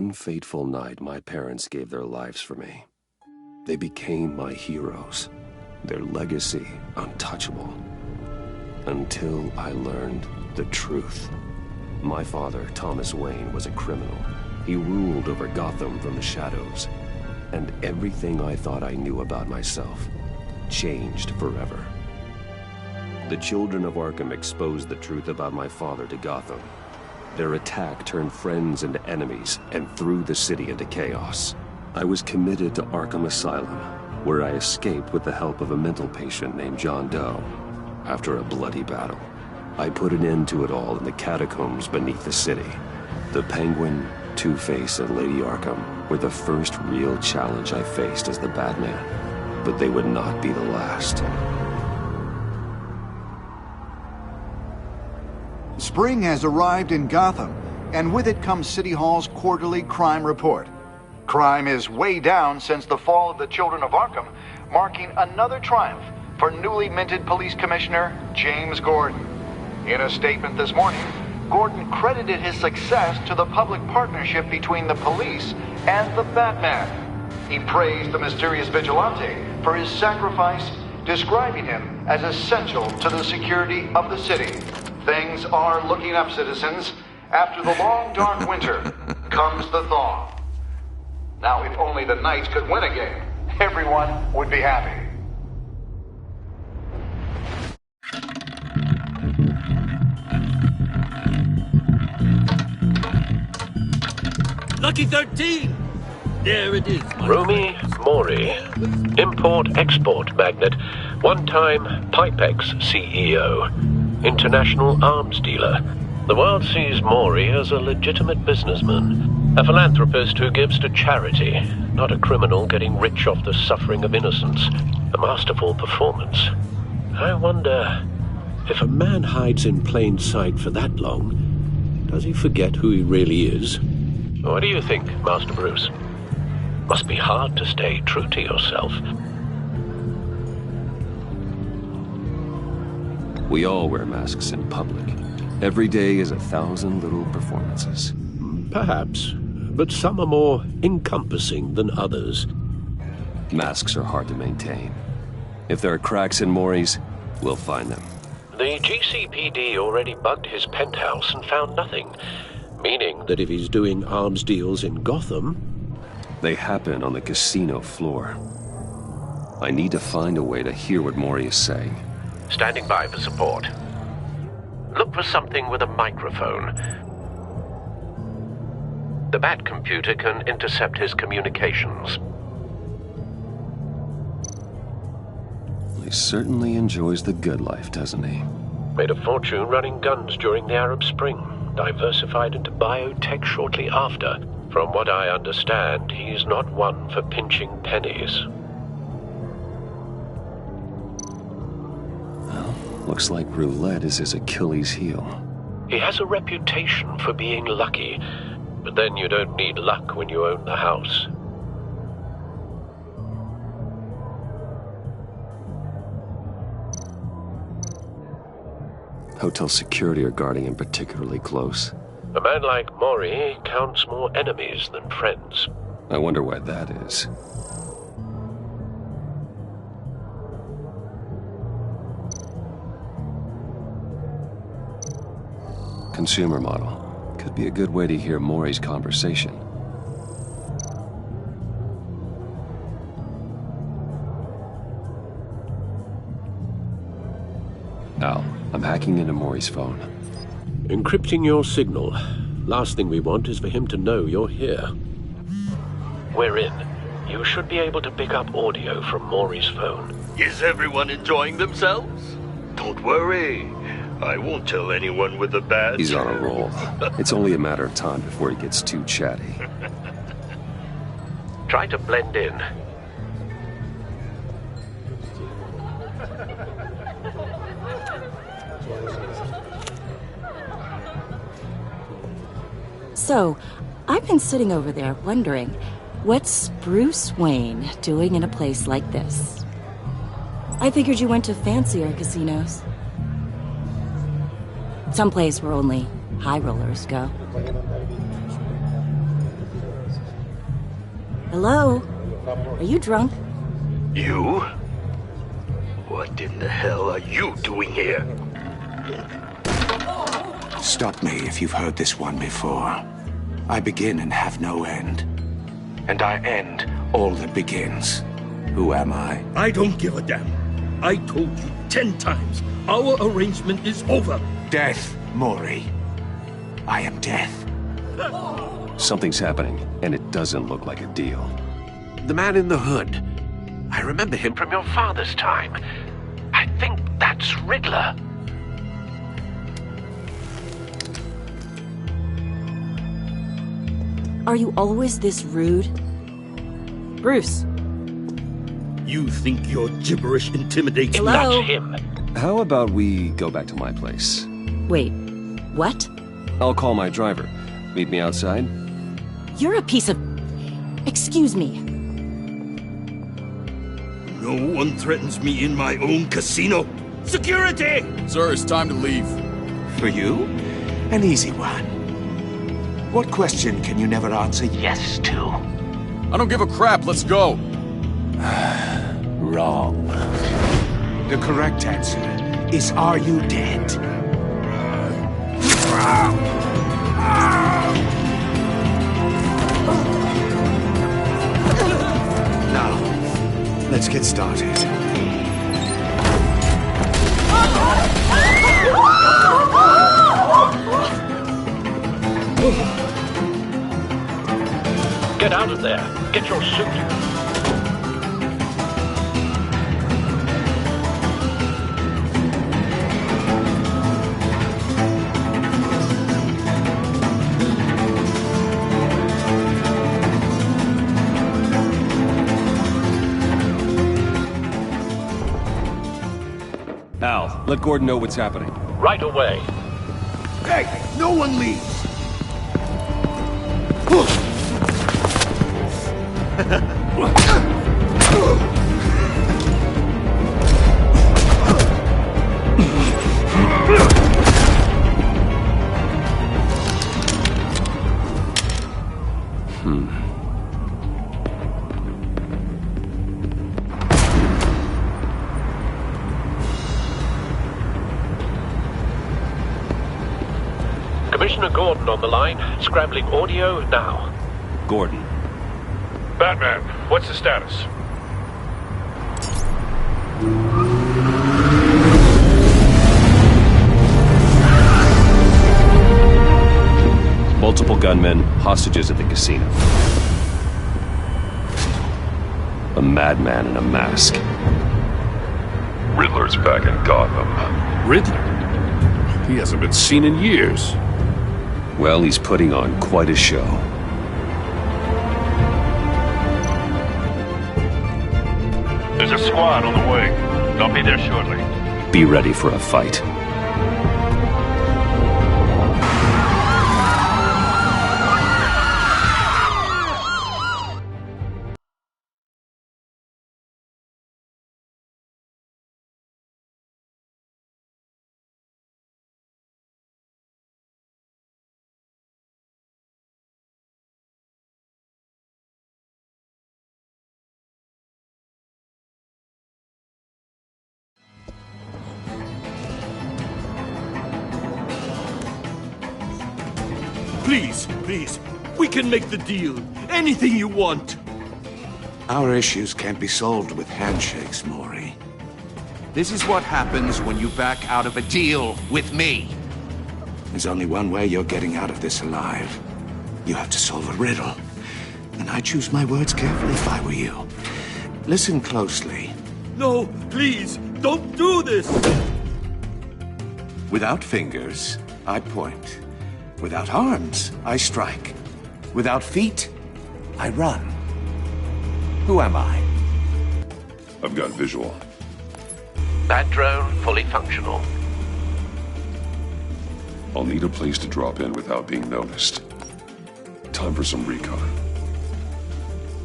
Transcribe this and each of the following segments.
one fateful night, my parents gave their lives for me. They became my heroes, their legacy untouchable. Until I learned the truth. My father, Thomas Wayne, was a criminal. He ruled over Gotham from the shadows. And everything I thought I knew about myself changed forever. The children of Arkham exposed the truth about my father to Gotham. Their attack turned friends into enemies and threw the city into chaos. I was committed to Arkham Asylum, where I escaped with the help of a mental patient named John Doe. After a bloody battle, I put an end to it all in the catacombs beneath the city. The Penguin, Two-Face, and Lady Arkham were the first real challenge I faced as the Batman, but they would not be the last. Spring has arrived in Gotham, and with it comes City Hall's quarterly crime report. Crime is way down since the fall of the Children of Arkham, marking another triumph for newly minted Police Commissioner James Gordon. In a statement this morning, Gordon credited his success to the public partnership between the police and the Batman. He praised the mysterious vigilante for his sacrifice, describing him as essential to the security of the city. Things are looking up, citizens. After the long, dark winter comes the thaw. Now, if only the Knights could win a game, everyone would be happy. Lucky 13! There it is, Rumi Mori, import-export magnate, one-time Pipex CEO, international arms dealer. The world sees Mori as a legitimate businessman, a philanthropist who gives to charity, not a criminal getting rich off the suffering of innocence. A masterful performance. I wonder, if a man hides in plain sight for that long, does he forget who he really is? What do you think, Master Bruce? Must be hard to stay true to yourself. We all wear masks in public. Every day is 1,000 little performances. Perhaps, but some are more encompassing than others. Masks are hard to maintain. If there are cracks in Mori's, we'll find them. The GCPD already bugged his penthouse and found nothing, meaning that if he's doing arms deals in Gotham... They happen on the casino floor. I need to find a way to hear what Mori is saying. Standing by for support. Look for something with a microphone. The Bat computer can intercept his communications. He certainly enjoys the good life, doesn't he? Made a fortune running guns during the Arab Spring. Diversified into biotech shortly after. From what I understand, he's not one for pinching pennies. Well, looks like roulette is his Achilles heel. He has a reputation for being lucky, but then you don't need luck when you own the house. Hotel security are guarding him particularly close. A man like Mori counts more enemies than friends. I wonder why that is. Consumer model. Could be a good way to hear Mori's conversation. Al, I'm hacking into Mori's phone. Encrypting your signal. Last thing we want is for him to know you're here. We're in. You should be able to pick up audio from Mori's phone. Is everyone enjoying themselves? Don't worry. I won't tell anyone with the badge. He's on a roll. It's only a matter of time before he gets too chatty. Try to blend in. So, I've been sitting over there wondering, what's Bruce Wayne doing in a place like this? I figured you went to fancier casinos. Someplace where only high rollers go. Hello? Are you drunk? You? What in the hell are you doing here? Stop me if you've heard this one before. I begin and have no end. And I end all that begins. Who am I? I don't give a damn. I told you 10 times. Our arrangement is over. Death, Mori. I am death. Something's happening, and it doesn't look like a deal. The man in the hood. I remember him from your father's time. I think that's Riddler. Are you always this rude? Bruce. You think your gibberish intimidates Hello? Not him. How about we go back to my place? Wait, what? I'll call my driver. Meet me outside? You're a piece of... Excuse me. No one threatens me in my own casino. Security! Sir, it's time to leave. For you? An easy one. What question can you never answer yes to? I don't give a crap, let's go. Wrong. The correct answer is, are you dead? Now, let's get started. Get out of there. Get your suit. Al, let Gordon know what's happening. Right away. Hey, no one leaves! Commissioner Gordon on the line. Scrambling audio now. Gordon. Batman, what's the status? Multiple gunmen, hostages at the casino. A madman in a mask. Riddler's back in Gotham. Riddler? He hasn't been seen in years. Well, he's putting on quite a show. There's a squad on the way. They'll be there shortly. Be ready for a fight. Please, please. We can make the deal. Anything you want. Our issues can't be solved with handshakes, Mori. This is what happens when you back out of a deal with me. There's only one way you're getting out of this alive. You have to solve a riddle. And I choose my words carefully if I were you. Listen closely. No, please, don't do this. Without fingers, I point. Without arms, I strike. Without feet, I run. Who am I? I've got visual. That drone fully functional. I'll need a place to drop in without being noticed. Time for some recon.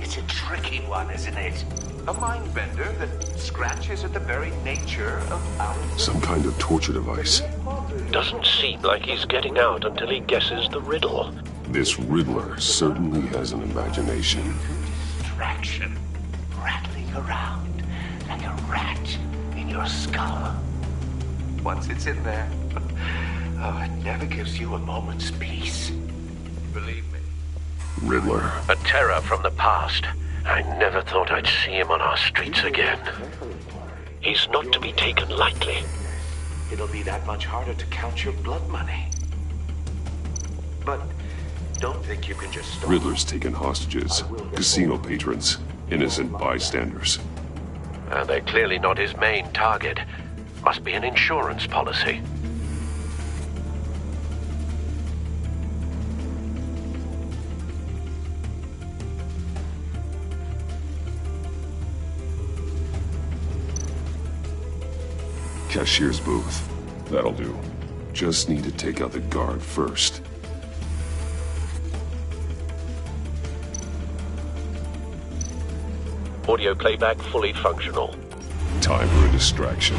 It's a tricky one, isn't it? A mind bender that scratches at the very nature of our... Some kind of torture device. Doesn't seem like he's getting out until he guesses the riddle. This Riddler certainly has an imagination. distraction, rattling around like a rat in your skull. Once it's in there, oh, it never gives you a moment's peace. Believe me. Riddler. A terror from the past. I never thought I'd see him on our streets again. He's not to be taken lightly. It'll be that much harder to count your blood money. But don't think you can just stop. Riddler's taken hostages. Casino patrons. Innocent bystanders. They're clearly not his main target. Must be an insurance policy. Cashier's booth. That'll do. Just need to take out the guard first. Audio playback fully functional. Time for a distraction.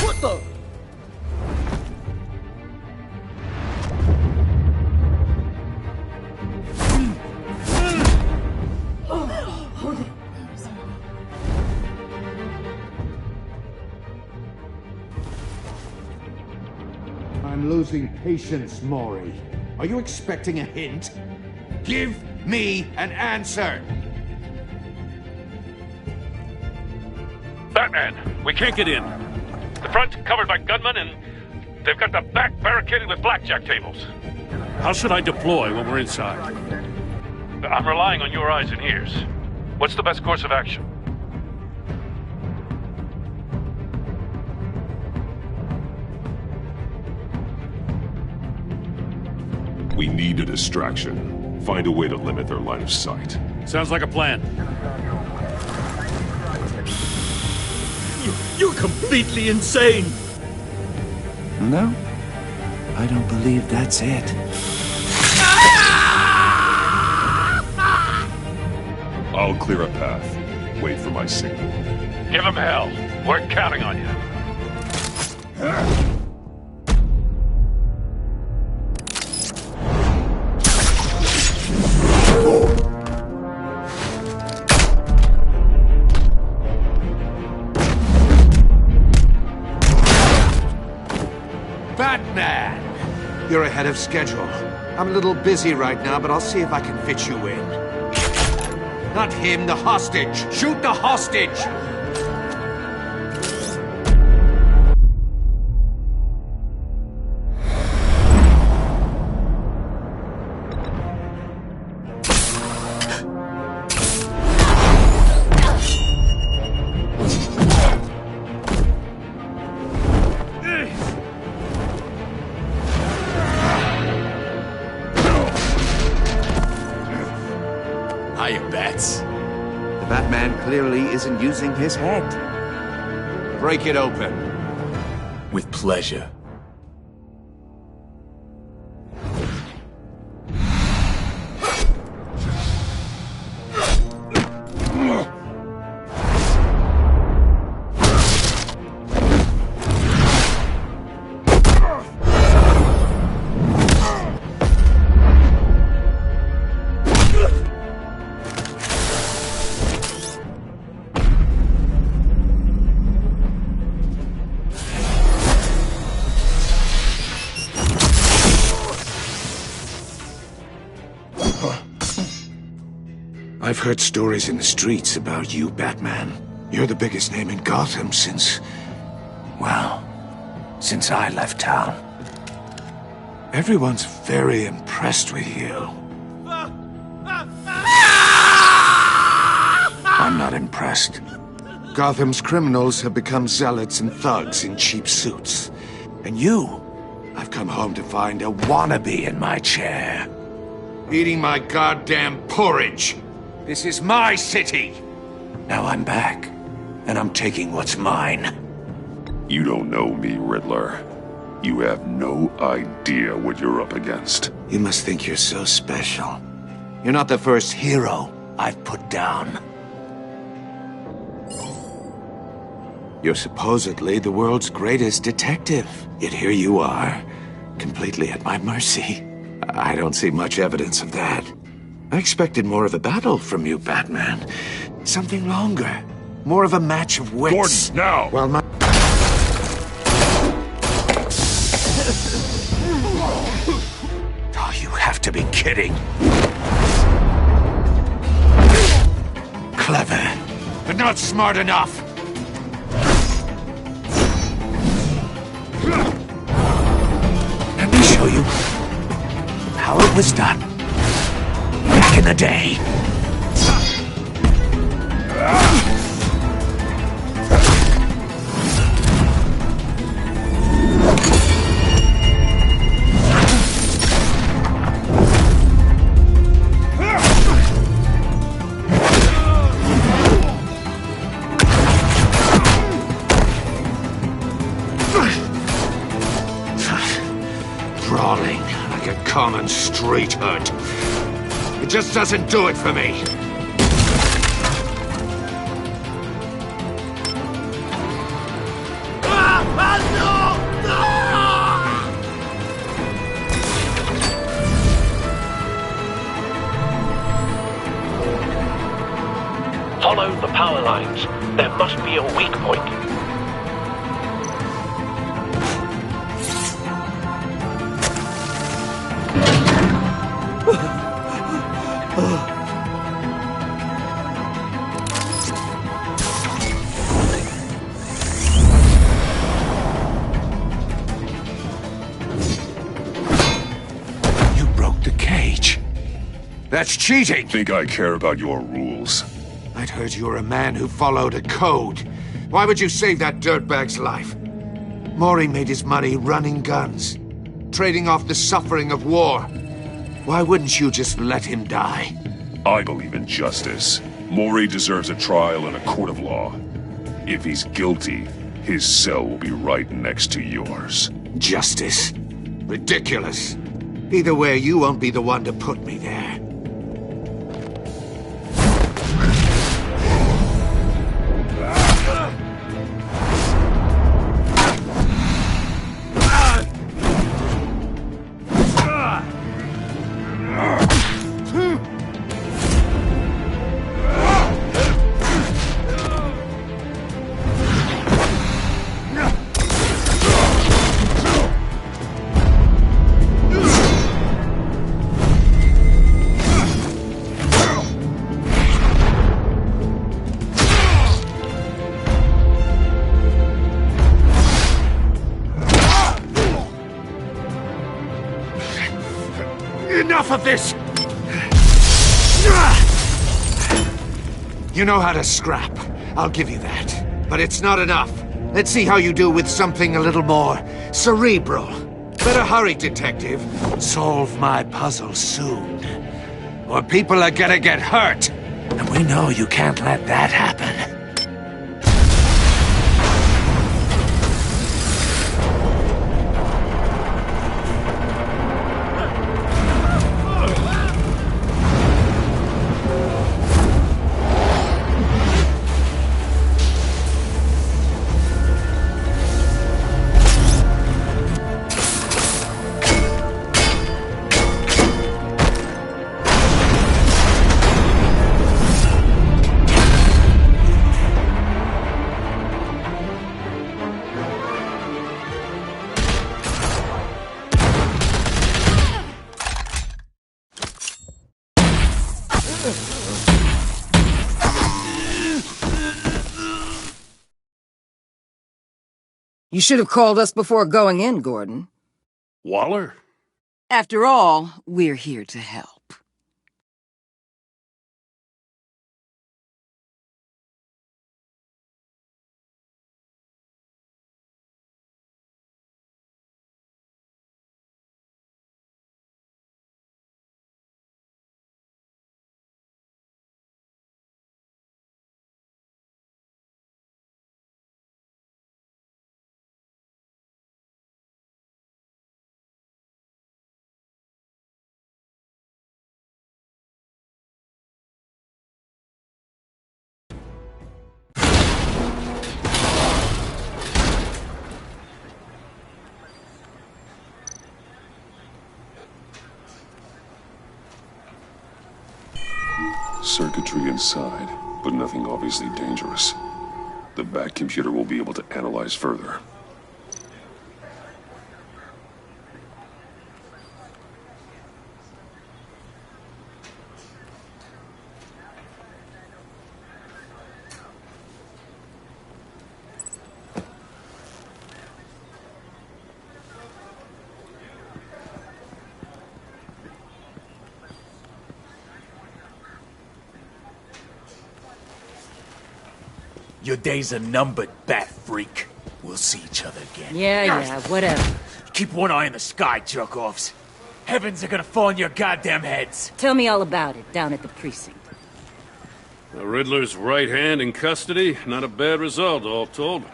What the? I'm losing patience, Maury. Are you expecting a hint? Give me an answer! Batman, we can't get in. The front's covered by gunmen, and they've got the back barricaded with blackjack tables. How should I deploy when we're inside? I'm relying on your eyes and ears. What's the best course of action? We need a distraction. Find a way to limit their line of sight. Sounds like a plan. You're completely insane! No, I don't believe that's it. I'll clear a path. Wait for my signal. Give him hell. We're counting on you. Batman! You're ahead of schedule. I'm a little busy right now, but I'll see if I can fit you in. Not him, the hostage! Shoot the hostage! The Batman clearly isn't using his head. Break it open. With pleasure. I've heard stories in the streets about you, Batman. You're the biggest name in Gotham since... well, since I left town. Everyone's very impressed with you. I'm not impressed. Gotham's criminals have become zealots and thugs in cheap suits. And you, I've come home to find a wannabe in my chair. Eating my goddamn porridge. This is my city! Now I'm back, and I'm taking what's mine. You don't know me, Riddler. You have no idea what you're up against. You must think you're so special. You're not the first hero I've put down. You're supposedly the world's greatest detective. Yet here you are, completely at my mercy. I don't see much evidence of that. I expected more of a battle from you, Batman. Something longer. More of a match of wits. Gordon, now! While my... Oh, you have to be kidding. Clever, but not smart enough. Let me show you how it was done back in the day. Brawling like a common street hood. It just doesn't do it for me. Follow the power lines. There must be a weak point. You broke the cage. That's cheating! Think I care about your rules? I'd heard you were a man who followed a code. Why would you save that dirtbag's life? Maury made his money running guns, trading off the suffering of war. Why wouldn't you just let him die? I believe in justice. Maury deserves a trial in a court of law. If he's guilty, his cell will be right next to yours. Justice? Ridiculous. Either way, you won't be the one to put me there. Enough of this! You know how to scrap. I'll give you that. But it's not enough. Let's see how you do with something a little more cerebral. Better hurry, detective. Solve my puzzle soon. Or people are gonna get hurt. And we know you can't let that happen. You should have called us before going in, Gordon. Waller? After all, we're here to help. Circuitry inside, but nothing obviously dangerous. The back computer will be able to analyze further. Your days are numbered, bat freak. We'll see each other again. Yeah, whatever. Keep one eye in the sky, jerk-offs. Heavens are gonna fall on your goddamn heads. Tell me all about it down at the precinct. The Riddler's right hand in custody. Not a bad result, all told.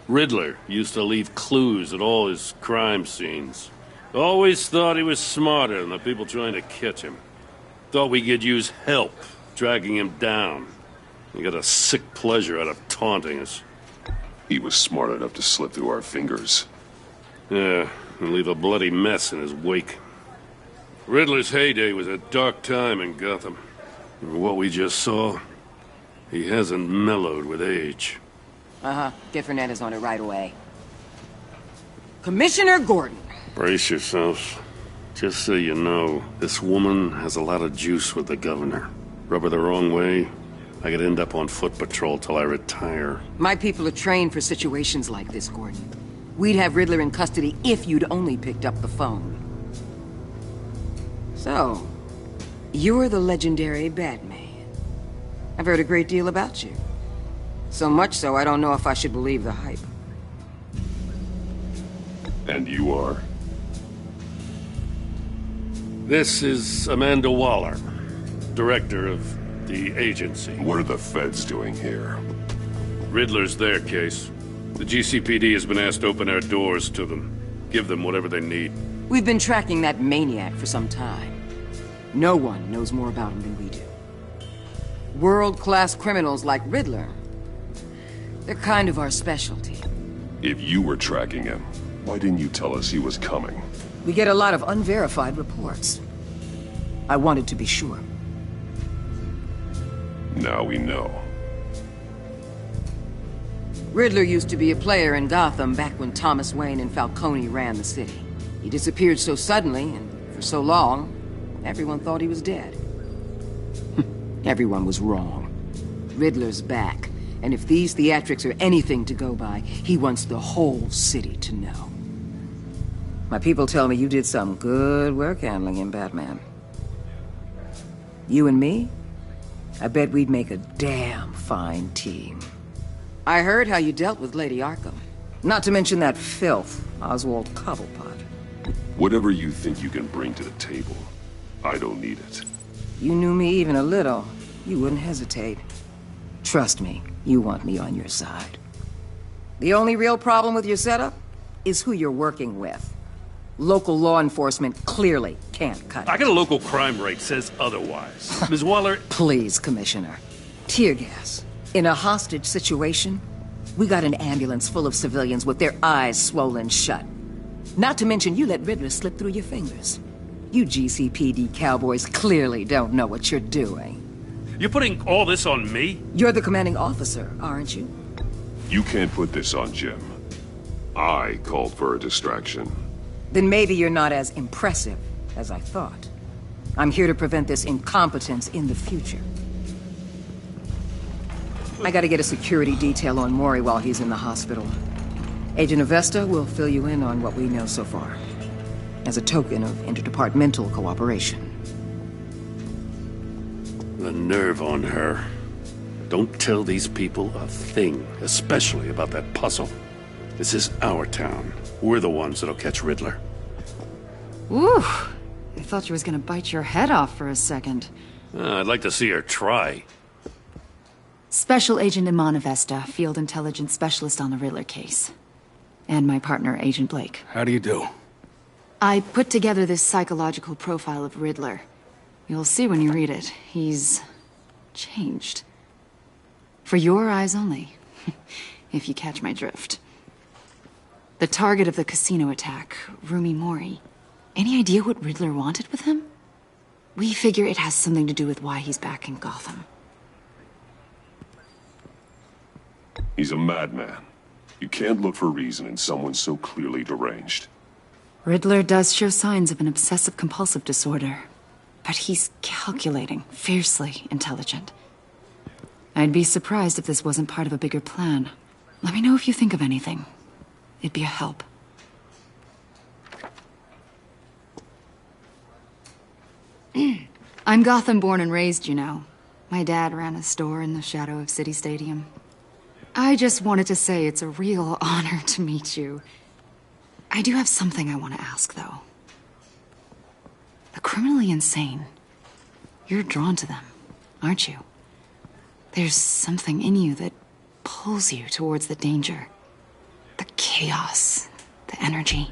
Riddler used to leave clues at all his crime scenes. Always thought he was smarter than the people trying to catch him. Thought we could use help dragging him down. He got a sick pleasure out of taunting us. He was smart enough to slip through our fingers. Yeah, and leave a bloody mess in his wake. Riddler's heyday was a dark time in Gotham. And what we just saw, he hasn't mellowed with age. Get Fernandez on it right away. Commissioner Gordon. Brace yourselves. Just so you know, this woman has a lot of juice with the governor. Rub her the wrong way, I could end up on foot patrol till I retire. My people are trained for situations like this, Gordon. We'd have Riddler in custody if you'd only picked up the phone. So, you're the legendary Batman. I've heard a great deal about you. So much so, I don't know if I should believe the hype. And you are? This is Amanda Waller, director of the agency. What are the feds doing here? Riddler's their case. The GCPD has been asked to open our doors to them. Give them whatever they need. We've been tracking that maniac for some time. No one knows more about him than we do. World-class criminals like Riddler. They're kind of our specialty. If you were tracking him, why didn't you tell us he was coming? We get a lot of unverified reports. I wanted to be sure. Now we know. Riddler used to be a player in Gotham back when Thomas Wayne and Falcone ran the city. He disappeared so suddenly and for so long, everyone thought he was dead. Everyone was wrong. Riddler's back, and if these theatrics are anything to go by, he wants the whole city to know. My people tell me you did some good work handling him, Batman. You and me? I bet we'd make a damn fine team. I heard how you dealt with Lady Arkham. Not to mention that filth, Oswald Cobblepot. Whatever you think you can bring to the table, I don't need it. You knew me even a little, you wouldn't hesitate. Trust me, you want me on your side. The only real problem with your setup is who you're working with. Local law enforcement clearly can't cut it. I got a local crime rate says otherwise. Ms. Waller... Please, Commissioner. Tear gas. In a hostage situation, we got an ambulance full of civilians with their eyes swollen shut. Not to mention you let Riddler slip through your fingers. You GCPD cowboys clearly don't know what you're doing. You're putting all this on me? You're the commanding officer, aren't you? You can't put this on Jim. I called for a distraction. Then maybe you're not as impressive as I thought. I'm here to prevent this incompetence in the future. I gotta get a security detail on Mori while he's in the hospital. Agent Avesta will fill you in on what we know so far, as a token of interdepartmental cooperation. The nerve on her. Don't tell these people a thing, especially about that puzzle. This is our town. We're the ones that'll catch Riddler. Ooh, I thought you was gonna bite your head off for a second. I'd like to see her try. Special Agent Iman Avesta, Field Intelligence Specialist on the Riddler case. And my partner, Agent Blake. How do you do? I put together this psychological profile of Riddler. You'll see when you read it. He's changed. For your eyes only, if you catch my drift. The target of the casino attack, Rumi Mori. Any idea what Riddler wanted with him? We figure it has something to do with why he's back in Gotham. He's a madman. You can't look for reason in someone so clearly deranged. Riddler does show signs of an obsessive-compulsive disorder, but he's calculating, fiercely intelligent. I'd be surprised if this wasn't part of a bigger plan. Let me know if you think of anything. It'd be a help. I'm Gotham born and raised, you know. My dad ran a store in the shadow of City Stadium. I just wanted to say it's a real honor to meet you. I do have something I want to ask, though. The criminally insane. You're drawn to them, aren't you? There's something in you that pulls you towards the danger. The chaos, the energy.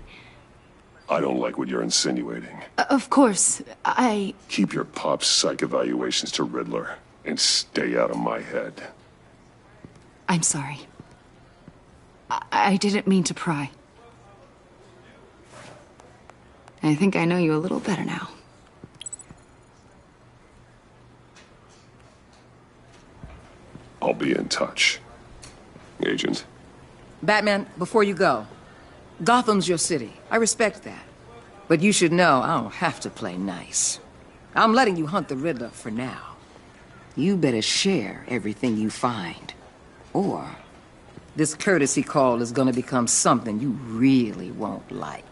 I don't like what you're insinuating. Of course, I... Keep your pop psych evaluations to Riddler, and stay out of my head. I'm sorry. I didn't mean to pry. I think I know you a little better now. I'll be in touch. Agent. Batman, before you go, Gotham's your city. I respect that. But you should know I don't have to play nice. I'm letting you hunt the Riddler for now. You better share everything you find. Or this courtesy call is gonna become something you really won't like.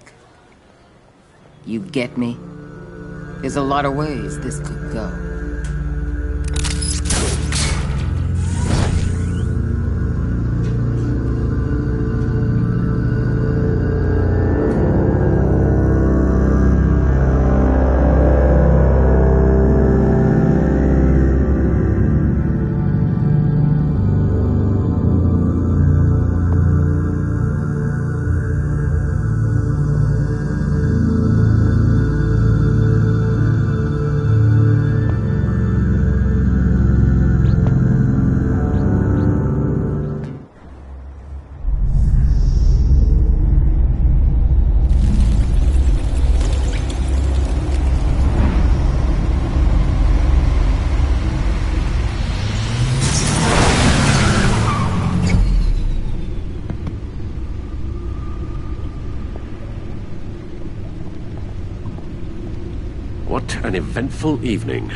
You get me? There's a lot of ways this could go. What an eventful evening.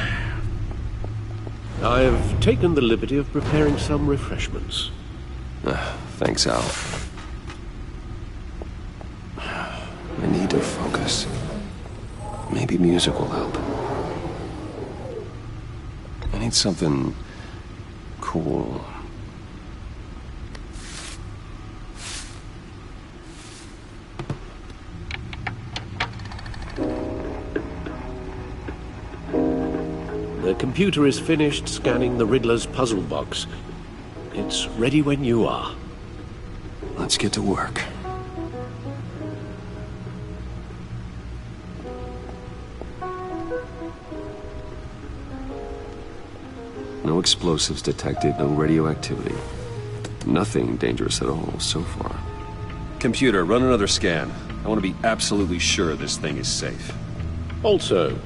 I've taken the liberty of preparing some refreshments. Thanks, Al. I need to focus. Maybe music will help. I need something cool. The computer is finished scanning the Riddler's puzzle box. It's ready when you are. Let's get to work. No explosives detected, no radioactivity. Nothing dangerous at all so far. Computer, run another scan. I want to be absolutely sure this thing is safe. Also,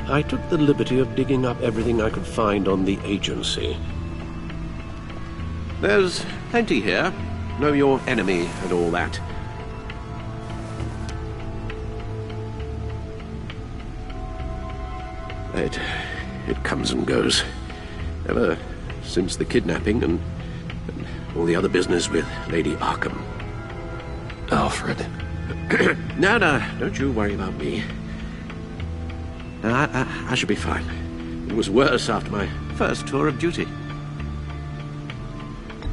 I took the liberty of digging up everything I could find on the agency. There's plenty here. Know your enemy and all that. It comes and goes. Ever since the kidnapping and all the other business with Lady Arkham. Alfred. No, don't you worry about me. I should be fine. It was worse after my first tour of duty.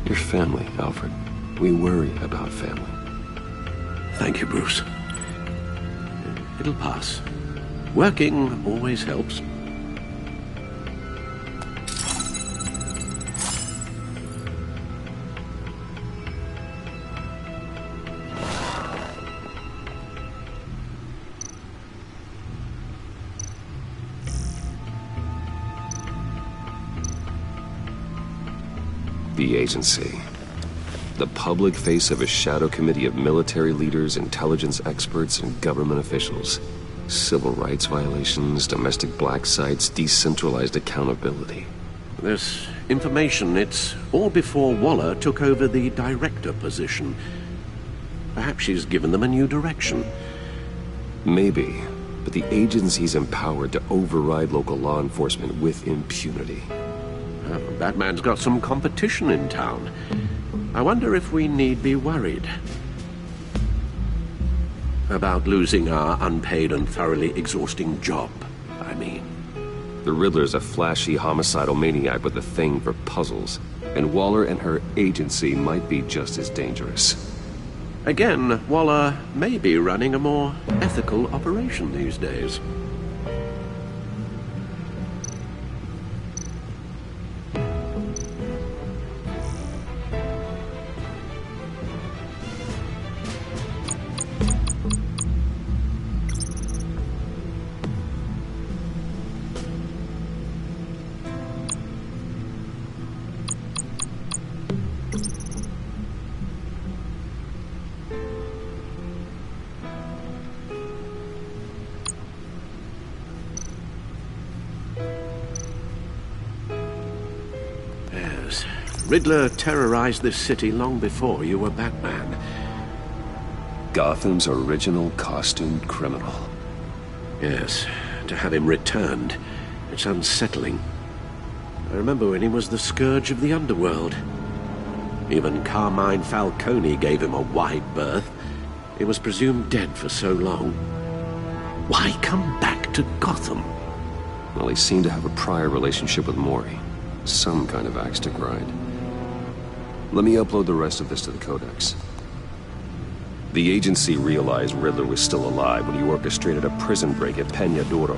Your family, Alfred. We worry about family. Thank you, Bruce. It'll pass. Working always helps. The agency. The public face of a shadow committee of military leaders, intelligence experts, and government officials. Civil rights violations, domestic black sites, decentralized accountability. This information, it's all before Waller took over the director position. Perhaps she's given them a new direction. Maybe, but the agency's empowered to override local law enforcement with impunity. Batman's got some competition in town. I wonder if we need be worried about losing our unpaid and thoroughly exhausting job, I mean. The Riddler's a flashy homicidal maniac with a thing for puzzles, and Waller and her agency might be just as dangerous. Again, Waller may be running a more ethical operation these days. Riddler terrorized this city long before you were Batman. Gotham's original costumed criminal. Yes, to have him returned, it's unsettling. I remember when he was the scourge of the underworld. Even Carmine Falcone gave him a wide berth. He was presumed dead for so long. Why come back to Gotham? Well, he seemed to have a prior relationship with Mori. Some kind of axe to grind. Let me upload the rest of this to the Codex. The agency realized Riddler was still alive when he orchestrated a prison break at Peñadoro.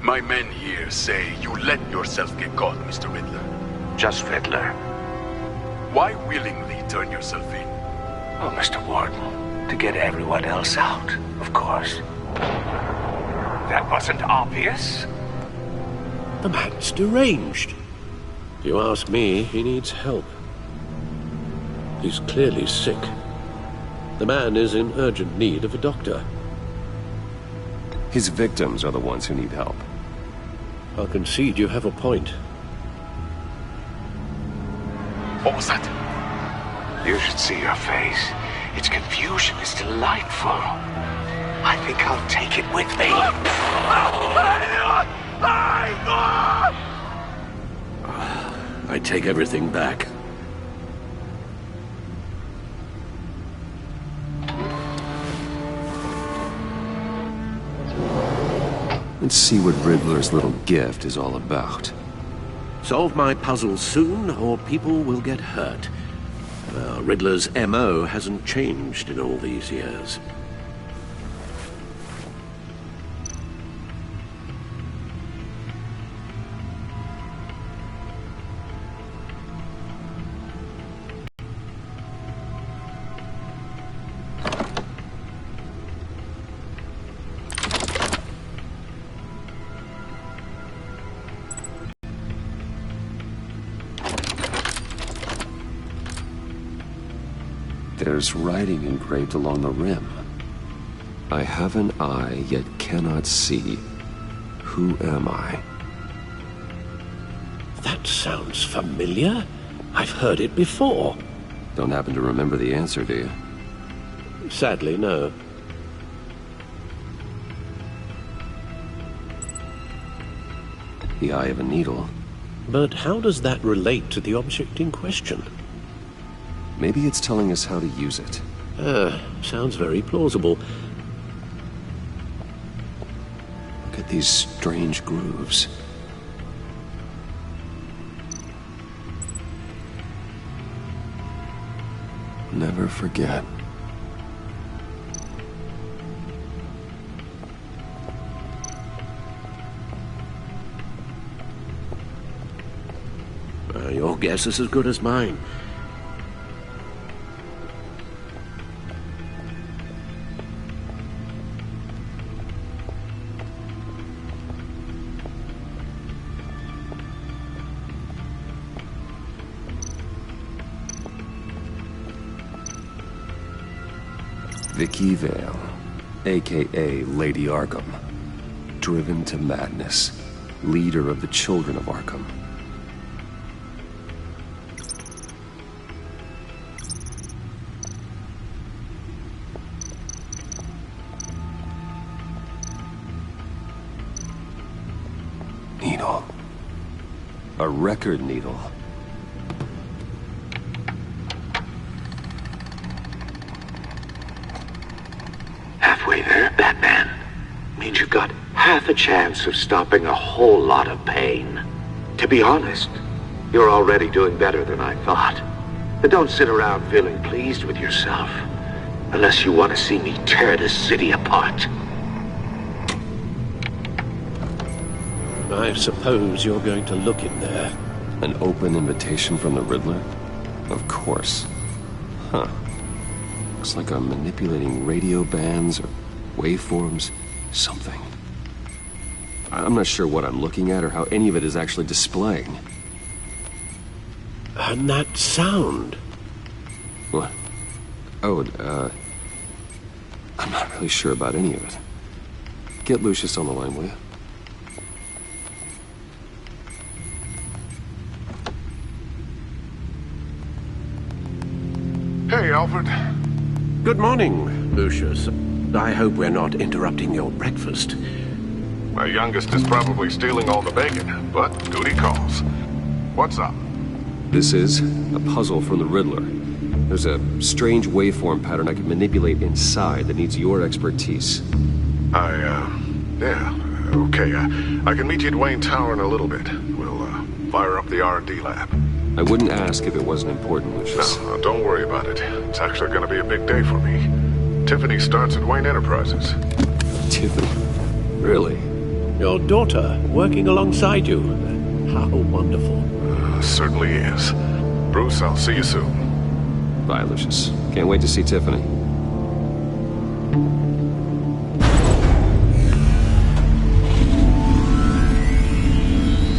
My men here say you let yourself get caught, Mr. Riddler. Just Riddler. Why willingly turn yourself in? Oh, Mr. Warden, to get everyone else out, of course. That wasn't obvious. The man's deranged. If you ask me, he needs help. He's clearly sick. The man is in urgent need of a doctor. His victims are the ones who need help. I'll concede you have a point. What was that? You should see your face. Its confusion is delightful. I think I'll take it with me. I take everything back. Let's see what Riddler's little gift is all about. Solve my puzzle soon, or people will get hurt. Riddler's M.O. hasn't changed in all these years. There's writing engraved along the rim. I have an eye, yet cannot see. Who am I? That sounds familiar. I've heard it before. Don't happen to remember the answer, do you? Sadly, no. The eye of a needle. But how does that relate to the object in question? Maybe it's telling us how to use it. Sounds very plausible. Look at these strange grooves. Never forget. Your guess is as good as mine. Vicky Vale, AKA Lady Arkham. Driven to madness. Leader of the Children of Arkham. Needle. A record needle. Halfway there, Batman. Means you've got half a chance of stopping a whole lot of pain. To be honest, you're already doing better than I thought. But don't sit around feeling pleased with yourself. Unless you want to see me tear this city apart. I suppose you're going to look in there. An open invitation from the Riddler? Of course. Huh. Looks like I'm manipulating radio bands or waveforms, something. I'm not sure what I'm looking at or how any of it is actually displaying. And that sound? What? Oh, I'm not really sure about any of it. Get Lucius on the line, will you? Hey, Alfred. Good morning, Lucius. I hope we're not interrupting your breakfast. My youngest is probably stealing all the bacon, but duty calls. What's up? This is a puzzle from the Riddler. There's a strange waveform pattern I can manipulate inside that needs your expertise. Yeah, okay. I can meet you at Wayne Tower in a little bit. We'll, fire up the R&D lab. I wouldn't ask if it wasn't important, Lucius. No, don't worry about it. It's actually gonna be a big day for me. Tiffany starts at Wayne Enterprises. Tiffany? Really? Your daughter working alongside you. How wonderful. Certainly is. Bruce, I'll see you soon. Bye, Lucius. Can't wait to see Tiffany.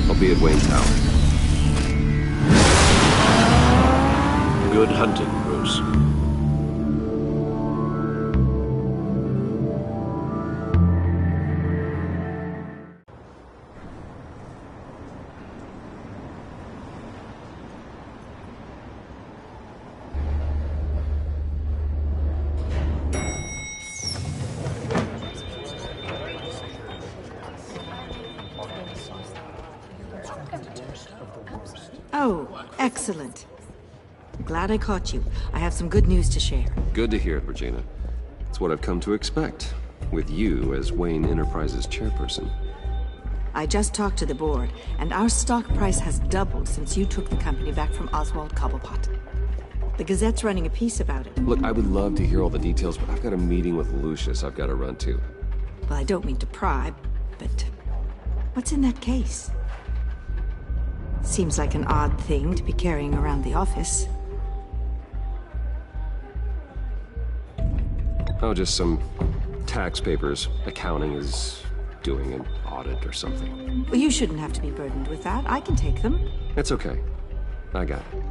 I'll be at Wayne Tower. Good hunting, Bruce. Oh, excellent. Glad I caught you. I have some good news to share. Good to hear it, Regina. It's what I've come to expect, with you as Wayne Enterprises chairperson. I just talked to the board, and our stock price has doubled since you took the company back from Oswald Cobblepot. The Gazette's running a piece about it. Look, I would love to hear all the details, but I've got a meeting with Lucius I've got to run to. Well, I don't mean to pry, but what's in that case? Seems like an odd thing to be carrying around the office. Oh, just some tax papers. Accounting is doing an audit or something. Well, you shouldn't have to be burdened with that. I can take them. It's okay. I got it.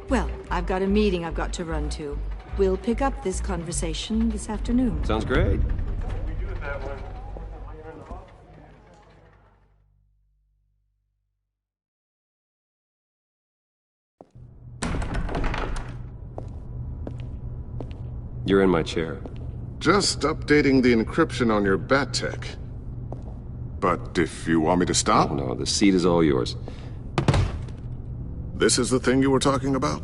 Well, I've got a meeting I've got to run to. We'll pick up this conversation this afternoon. Sounds great. You're in my chair. Just updating the encryption on your bat tech. But if you want me to stop? Oh, no, the seat is all yours. This is the thing you were talking about?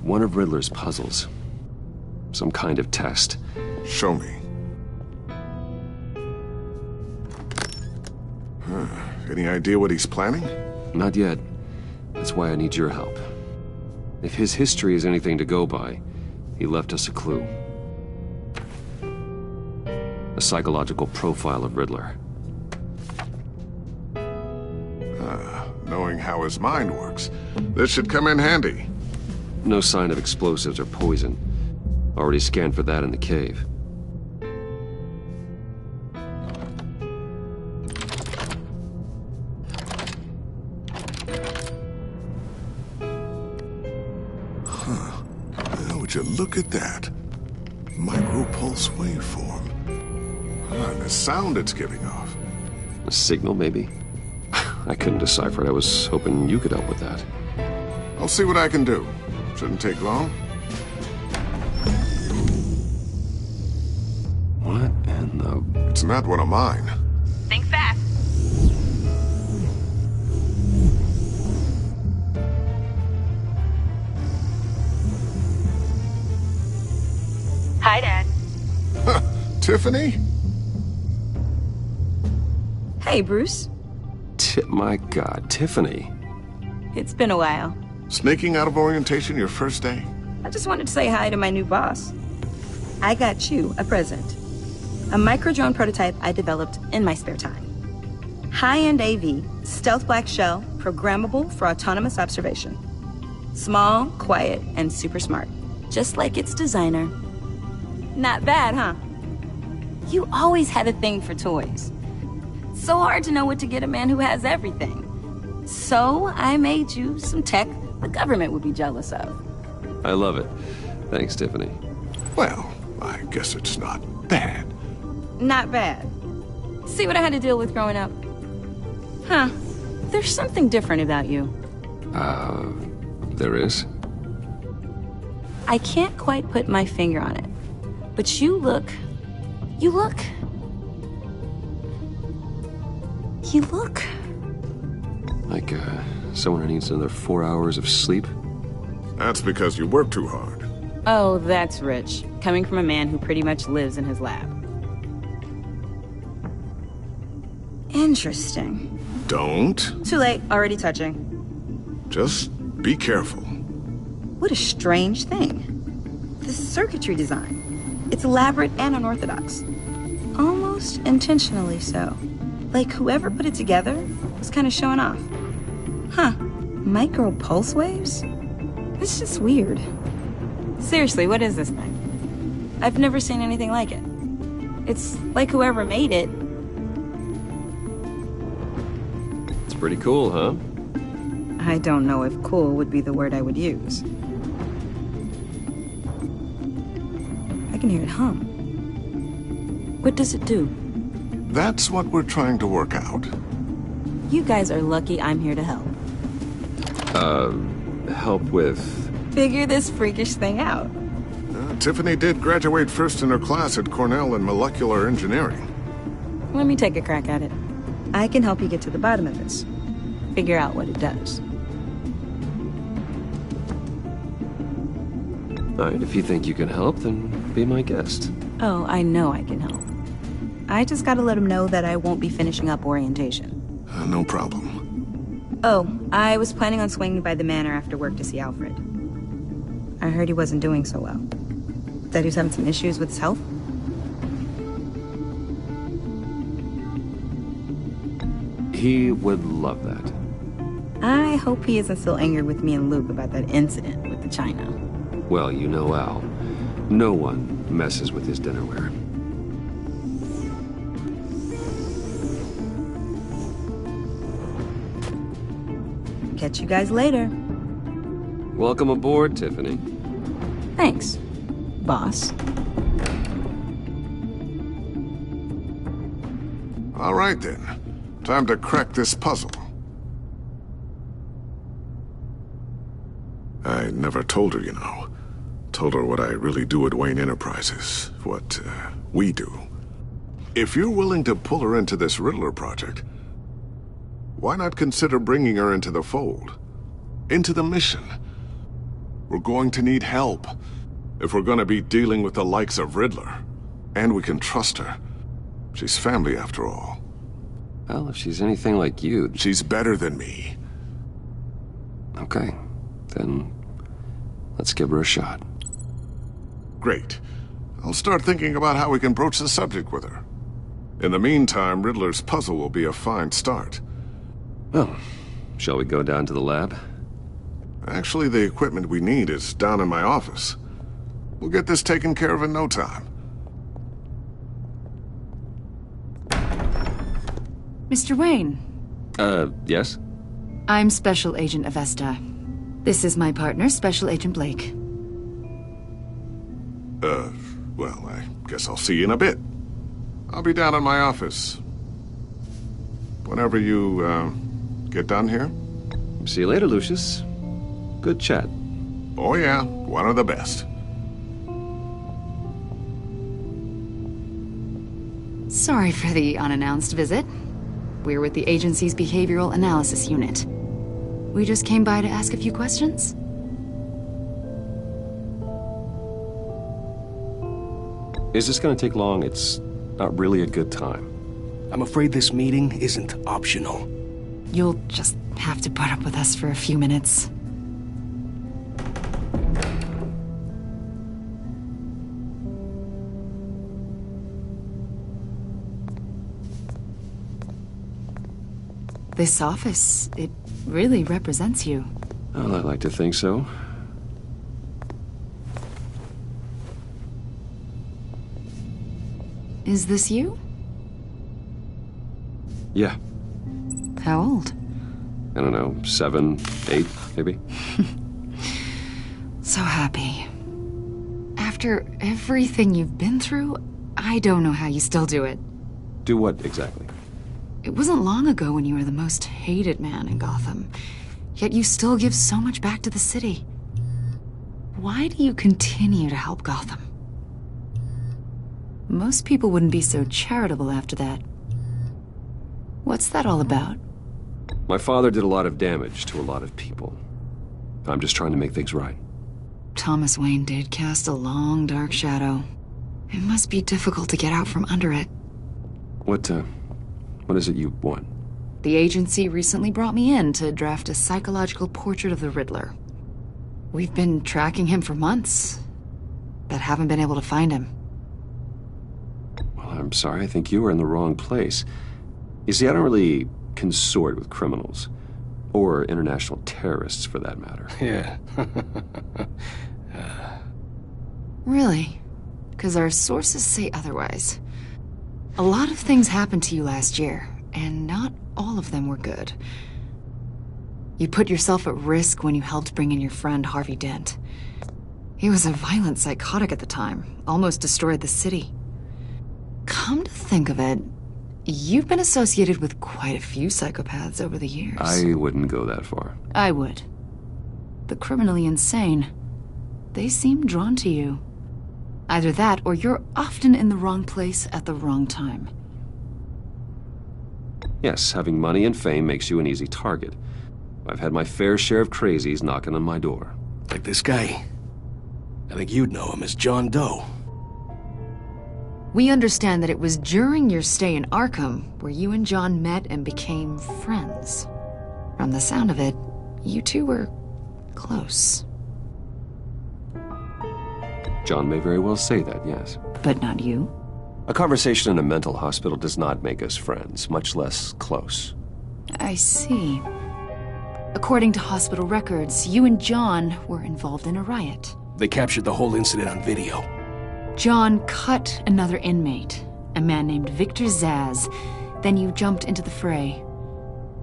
One of Riddler's puzzles. Some kind of test. Show me. Any idea what he's planning? Not yet. That's why I need your help. If his history is anything to go by, he left us a clue. A psychological profile of Riddler. Knowing how his mind works, this should come in handy. No sign of explosives or poison. Already scanned for that in the cave. Would you look at that? micro-pulse waveform. And the sound it's giving off. A signal, maybe? I couldn't decipher it. I was hoping you could help with that. I'll see what I can do. Shouldn't take long. What in the... It's not one of mine. Think fast. Hi, Dad. Tiffany? Hey, Bruce. My God, Tiffany. It's been a while. Sneaking out of orientation your first day? I just wanted to say hi to my new boss. I got you a present. A micro-drone prototype I developed in my spare time. High-end AV, stealth black shell, programmable for autonomous observation. Small, quiet, and super smart. Just like its designer. Not bad, huh? You always had a thing for toys. So hard to know what to get a man who has everything. So I made you some tech the government would be jealous of. I love it. Thanks, Tiffany. Well, I guess it's not bad. Not bad. See what I had to deal with growing up? Huh. There's something different about you. There is? I can't quite put my finger on it. But you look... Like, someone who needs another 4 hours of sleep? That's because you work too hard. Oh, that's rich. Coming from a man who pretty much lives in his lab. Interesting. Don't. Too late. Already touching. Just be careful. What a strange thing. The circuitry design. It's elaborate and unorthodox. Almost intentionally so. Like whoever put it together was kind of showing off. Huh. Micro pulse waves? It's just weird. Seriously, what is this thing? I've never seen anything like it. It's like whoever made it. It's pretty cool, huh? I don't know if cool would be the word I would use. I can hear it hum. What does it do? That's what we're trying to work out. You guys are lucky I'm here to help. Help with... Figure this freakish thing out. Tiffany did graduate first in her class at Cornell in molecular engineering. Let me take a crack at it. I can help you get to the bottom of this. Figure out what it does. Alright, if you think you can help, then be my guest. Oh, I know I can help. I just gotta let him know that I won't be finishing up orientation. No problem. Oh, I was planning on swinging by the manor after work to see Alfred. I heard he wasn't doing so well. That he was having some issues with his health. He would love that. I hope he isn't still angry with me and Luke about that incident with the china. Well, you know Al. No one messes with his dinnerware. Catch you guys later. Welcome aboard, Tiffany. Thanks, boss. All right, then. Time to crack this puzzle. I never told her, you know. Told her what I really do at Wayne Enterprises. What, we do. If you're willing to pull her into this Riddler project, why not consider bringing her into the fold? Into the mission? We're going to need help if we're going to be dealing with the likes of Riddler. And we can trust her. She's family, after all. Well, if she's anything like you... She's better than me. Okay. Then let's give her a shot. Great. I'll start thinking about how we can broach the subject with her. In the meantime, Riddler's puzzle will be a fine start. Well, shall we go down to the lab? Actually, the equipment we need is down in my office. We'll get this taken care of in no time. Mr. Wayne. Yes? I'm Special Agent Avesta. This is my partner, Special Agent Blake. Well, I guess I'll see you in a bit. I'll be down in my office. Whenever you, get done here. See you later, Lucius. Good chat. Oh yeah, one of the best. Sorry for the unannounced visit. We're with the agency's behavioral analysis unit. We just came by to ask a few questions. Is this gonna take long? It's not really a good time. I'm afraid this meeting isn't optional. You'll just have to put up with us for a few minutes. This office, it really represents you. Well, I'd like to think so. Is this you? Yeah. How old? I don't know, 7, 8, maybe? So happy. After everything you've been through, I don't know how you still do it. Do what exactly? It wasn't long ago when you were the most hated man in Gotham, yet you still give so much back to the city. Why do you continue to help Gotham? Most people wouldn't be so charitable after that. What's that all about? My father did a lot of damage to a lot of people. I'm just trying to make things right. Thomas Wayne did cast a long, dark shadow. It must be difficult to get out from under it. What is it you want? The agency recently brought me in to draft a psychological portrait of the Riddler. We've been tracking him for months, but haven't been able to find him. Well, I'm sorry, I think you were in the wrong place. You see, I don't really consort with criminals. Or international terrorists, for that matter. Yeah. Really? Because our sources say otherwise. A lot of things happened to you last year, and not all of them were good. You put yourself at risk when you helped bring in your friend Harvey Dent. He was a violent psychotic at the time, almost destroyed the city. Come to think of it, you've been associated with quite a few psychopaths over the years. I wouldn't go that far. I would. The criminally insane, they seem drawn to you. Either that, or you're often in the wrong place at the wrong time. Yes, having money and fame makes you an easy target. I've had my fair share of crazies knocking on my door. Like this guy. I think you'd know him as John Doe. We understand that it was during your stay in Arkham where you and John met and became friends. From the sound of it, you two were close. John may very well say that, yes. But not you? A conversation in a mental hospital does not make us friends, much less close. I see. According to hospital records, you and John were involved in a riot. They captured the whole incident on video. John cut another inmate, a man named Victor Zaz. Then you jumped into the fray.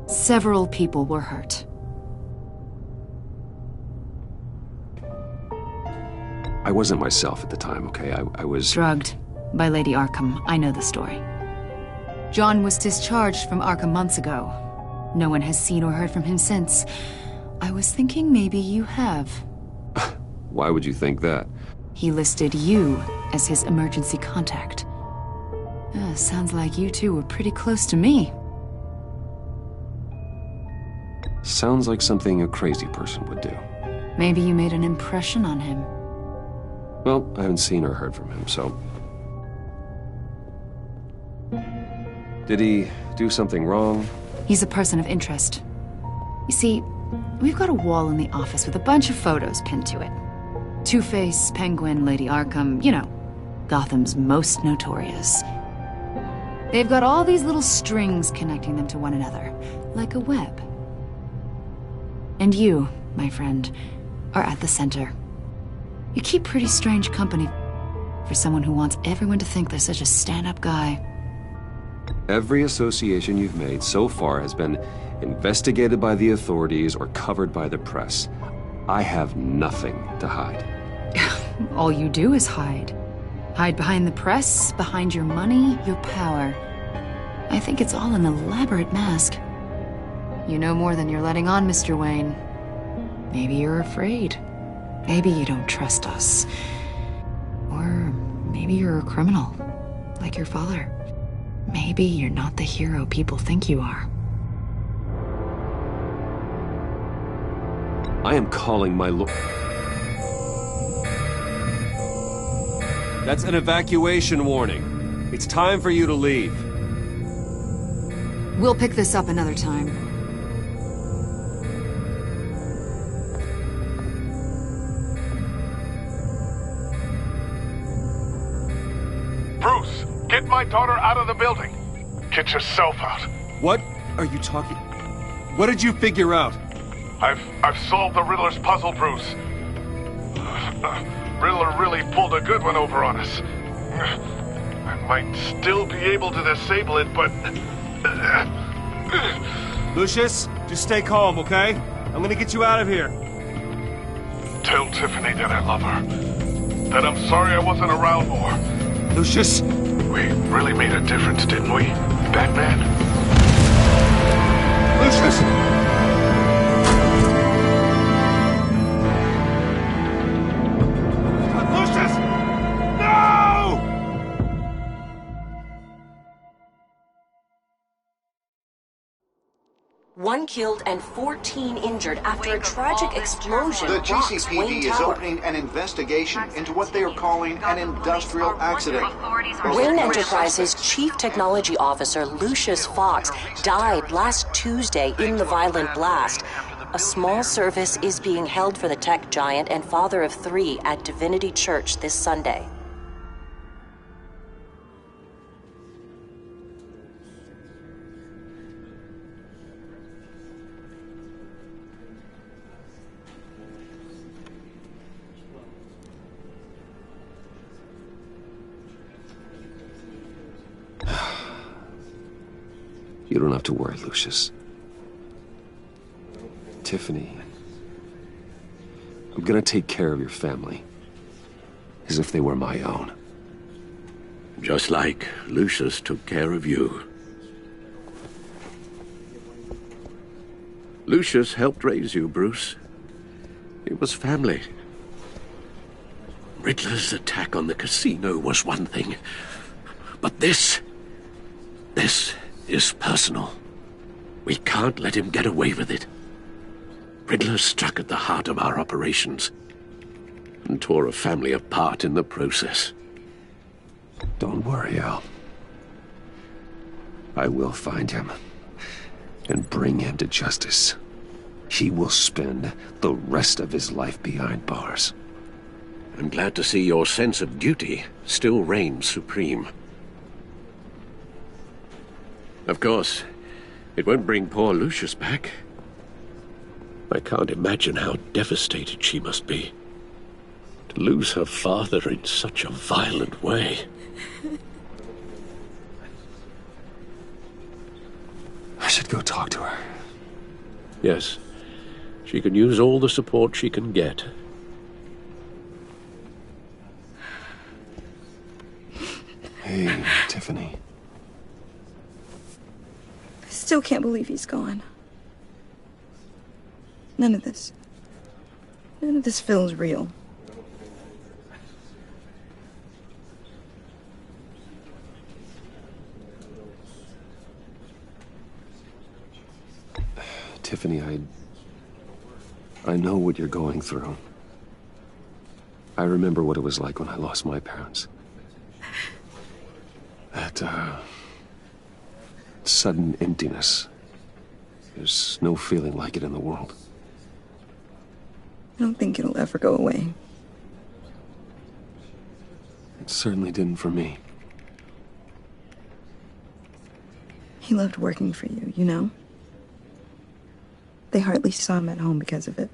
Several people were hurt. I wasn't myself at the time, okay? I was... Drugged by Lady Arkham. I know the story. John was discharged from Arkham months ago. No one has seen or heard from him since. I was thinking maybe you have. Why would you think that? He listed you as his emergency contact. Sounds like you two were pretty close to me. Sounds like something a crazy person would do. Maybe you made an impression on him. Well, I haven't seen or heard from him, so... Did he do something wrong? He's a person of interest. You see, we've got a wall in the office with a bunch of photos pinned to it. Two-Face, Penguin, Lady Arkham, you know, Gotham's most notorious. They've got all these little strings connecting them to one another, like a web. And you, my friend, are at the center. You keep pretty strange company for someone who wants everyone to think they're such a stand-up guy. Every association you've made so far has been investigated by the authorities or covered by the press. I have nothing to hide. All you do is hide. Hide behind the press, behind your money, your power. I think it's all an elaborate mask. You know more than you're letting on, Mr. Wayne. Maybe you're afraid. Maybe you don't trust us. Or maybe you're a criminal, like your father. Maybe you're not the hero people think you are. I am calling my That's an evacuation warning. It's time for you to leave. We'll pick this up another time. Bruce, get my daughter out of the building. Get yourself out. What are you talking? What did you figure out? I've solved the Riddler's puzzle, Bruce. Riddler really pulled a good one over on us. I might still be able to disable it, but... Lucius, just stay calm, okay? I'm gonna get you out of here. Tell Tiffany that I love her. That I'm sorry I wasn't around more. Lucius! We really made a difference, didn't we, Batman? Lucius! One killed and 14 injured after a tragic explosion. The rocks GCPD Wayne is Tower. opening an investigation into what they are calling an industrial accident. Wayne Enterprises' Chief Technology Officer Lucius Fox died last Tuesday in the violent blast. A small service is being held for the tech giant and father of 3 at Divinity Church this Sunday. You don't have to worry, Lucius. Tiffany, I'm gonna take care of your family. As if they were my own. Just like Lucius took care of you. Lucius helped raise you, Bruce. It was family. Riddler's attack on the casino was one thing. But this is personal. We can't let him get away with it. Riddler struck at the heart of our operations and tore a family apart in the process. Don't worry, Al. I will find him and bring him to justice. He will spend the rest of his life behind bars. I'm glad to see your sense of duty still reigns supreme. Of course, it won't bring poor Lucius back. I can't imagine how devastated she must be. To lose her father in such a violent way. I should go talk to her. Yes, she can use all the support she can get. Hey, Tiffany. I still can't believe he's gone. None of this feels real. Tiffany, I know what you're going through. I remember what it was like when I lost my parents. That, sudden emptiness. There's no feeling like it in the world. I don't think it'll ever go away. It certainly didn't for me. He loved working for you, you know? They hardly saw him at home because of it.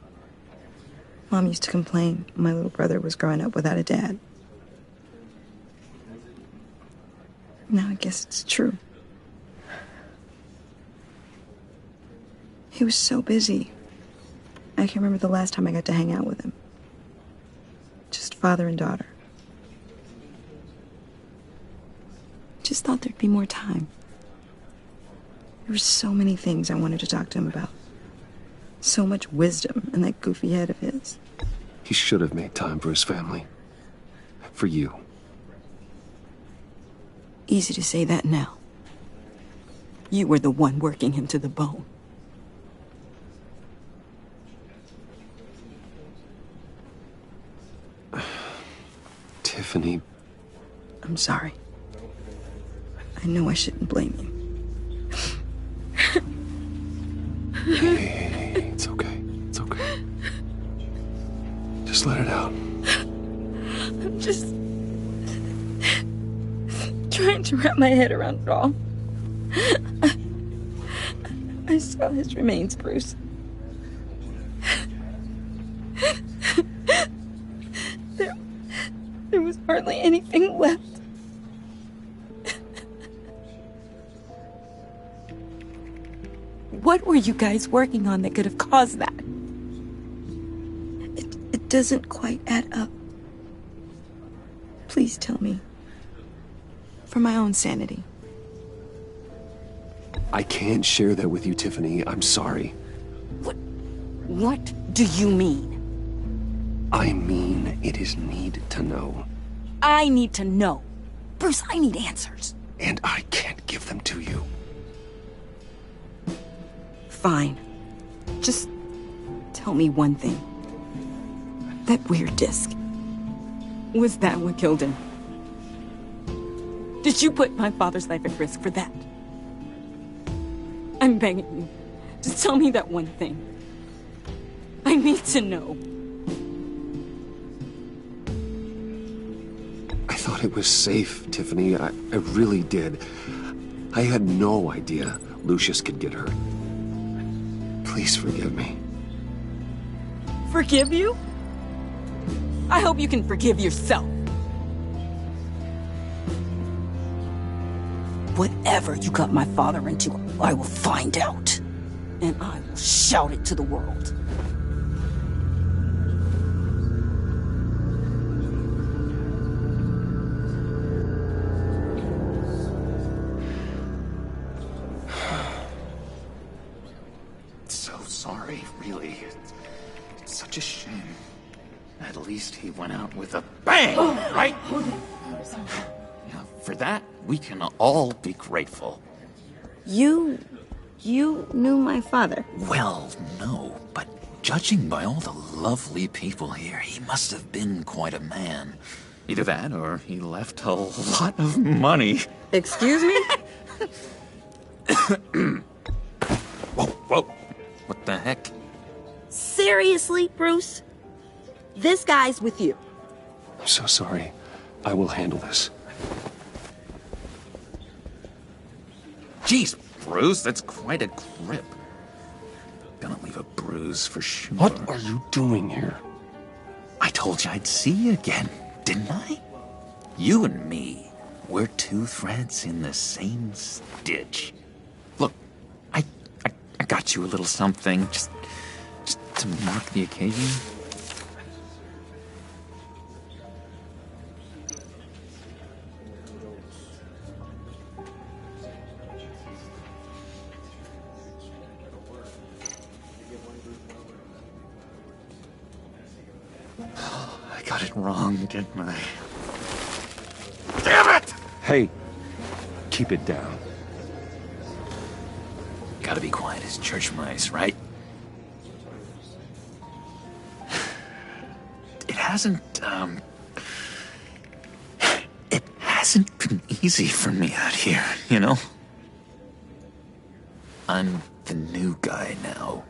Mom used to complain my little brother was growing up without a dad. Now I guess it's true. He was so busy. I can't remember the last time I got to hang out with him. Just father and daughter. just thought there'd be more time. There were so many things I wanted to talk to him about. So much wisdom in that goofy head of his. He should have made time for his family. For you. Easy to say that now. You were the one working him to the bone. Tiffany. I'm sorry. I know I shouldn't blame you. Hey, it's okay. It's okay. Just let it out. I'm just trying to wrap my head around it all. I saw his remains, Bruce. There was hardly anything left. What were you guys working on that could have caused that? It doesn't quite add up. Please tell me. For my own sanity. I can't share that with you, Tiffany. I'm sorry. What do you mean? I mean, it is need to know. I need to know. Bruce, I need answers. And I can't give them to you. Fine. Just tell me one thing. That weird disc. Was that what killed him? Did you put my father's life at risk for that? I'm begging you. Just tell me that one thing. I need to know. I thought it was safe, Tiffany. I really did. I had no idea Lucius could get hurt. Please forgive me. Forgive you? I hope you can forgive yourself. Whatever you got my father into, I will find out. And I will shout it to the world. So sorry, really. It's such a shame. At least he went out with a bang, right? Yeah, for that, we can all be grateful. You knew my father? Well, no, but judging by all the lovely people here, he must have been quite a man. Either that, or he left a lot of money. Excuse me? Whoa. What the heck? Seriously, Bruce? This guy's with you. I'm so sorry. I will handle this. Jeez, Bruce, that's quite a grip. Gonna leave a bruise for sure. What are you doing here? I told you I'd see you again, didn't I? You and me, we're two threads in the same stitch. Look, I got you a little something, just to mark the occasion. I got it wrong, didn't I? Damn it! Hey, keep it down. Gotta be quiet as church mice, right? It hasn't been easy for me out here, you know? I'm the new guy now.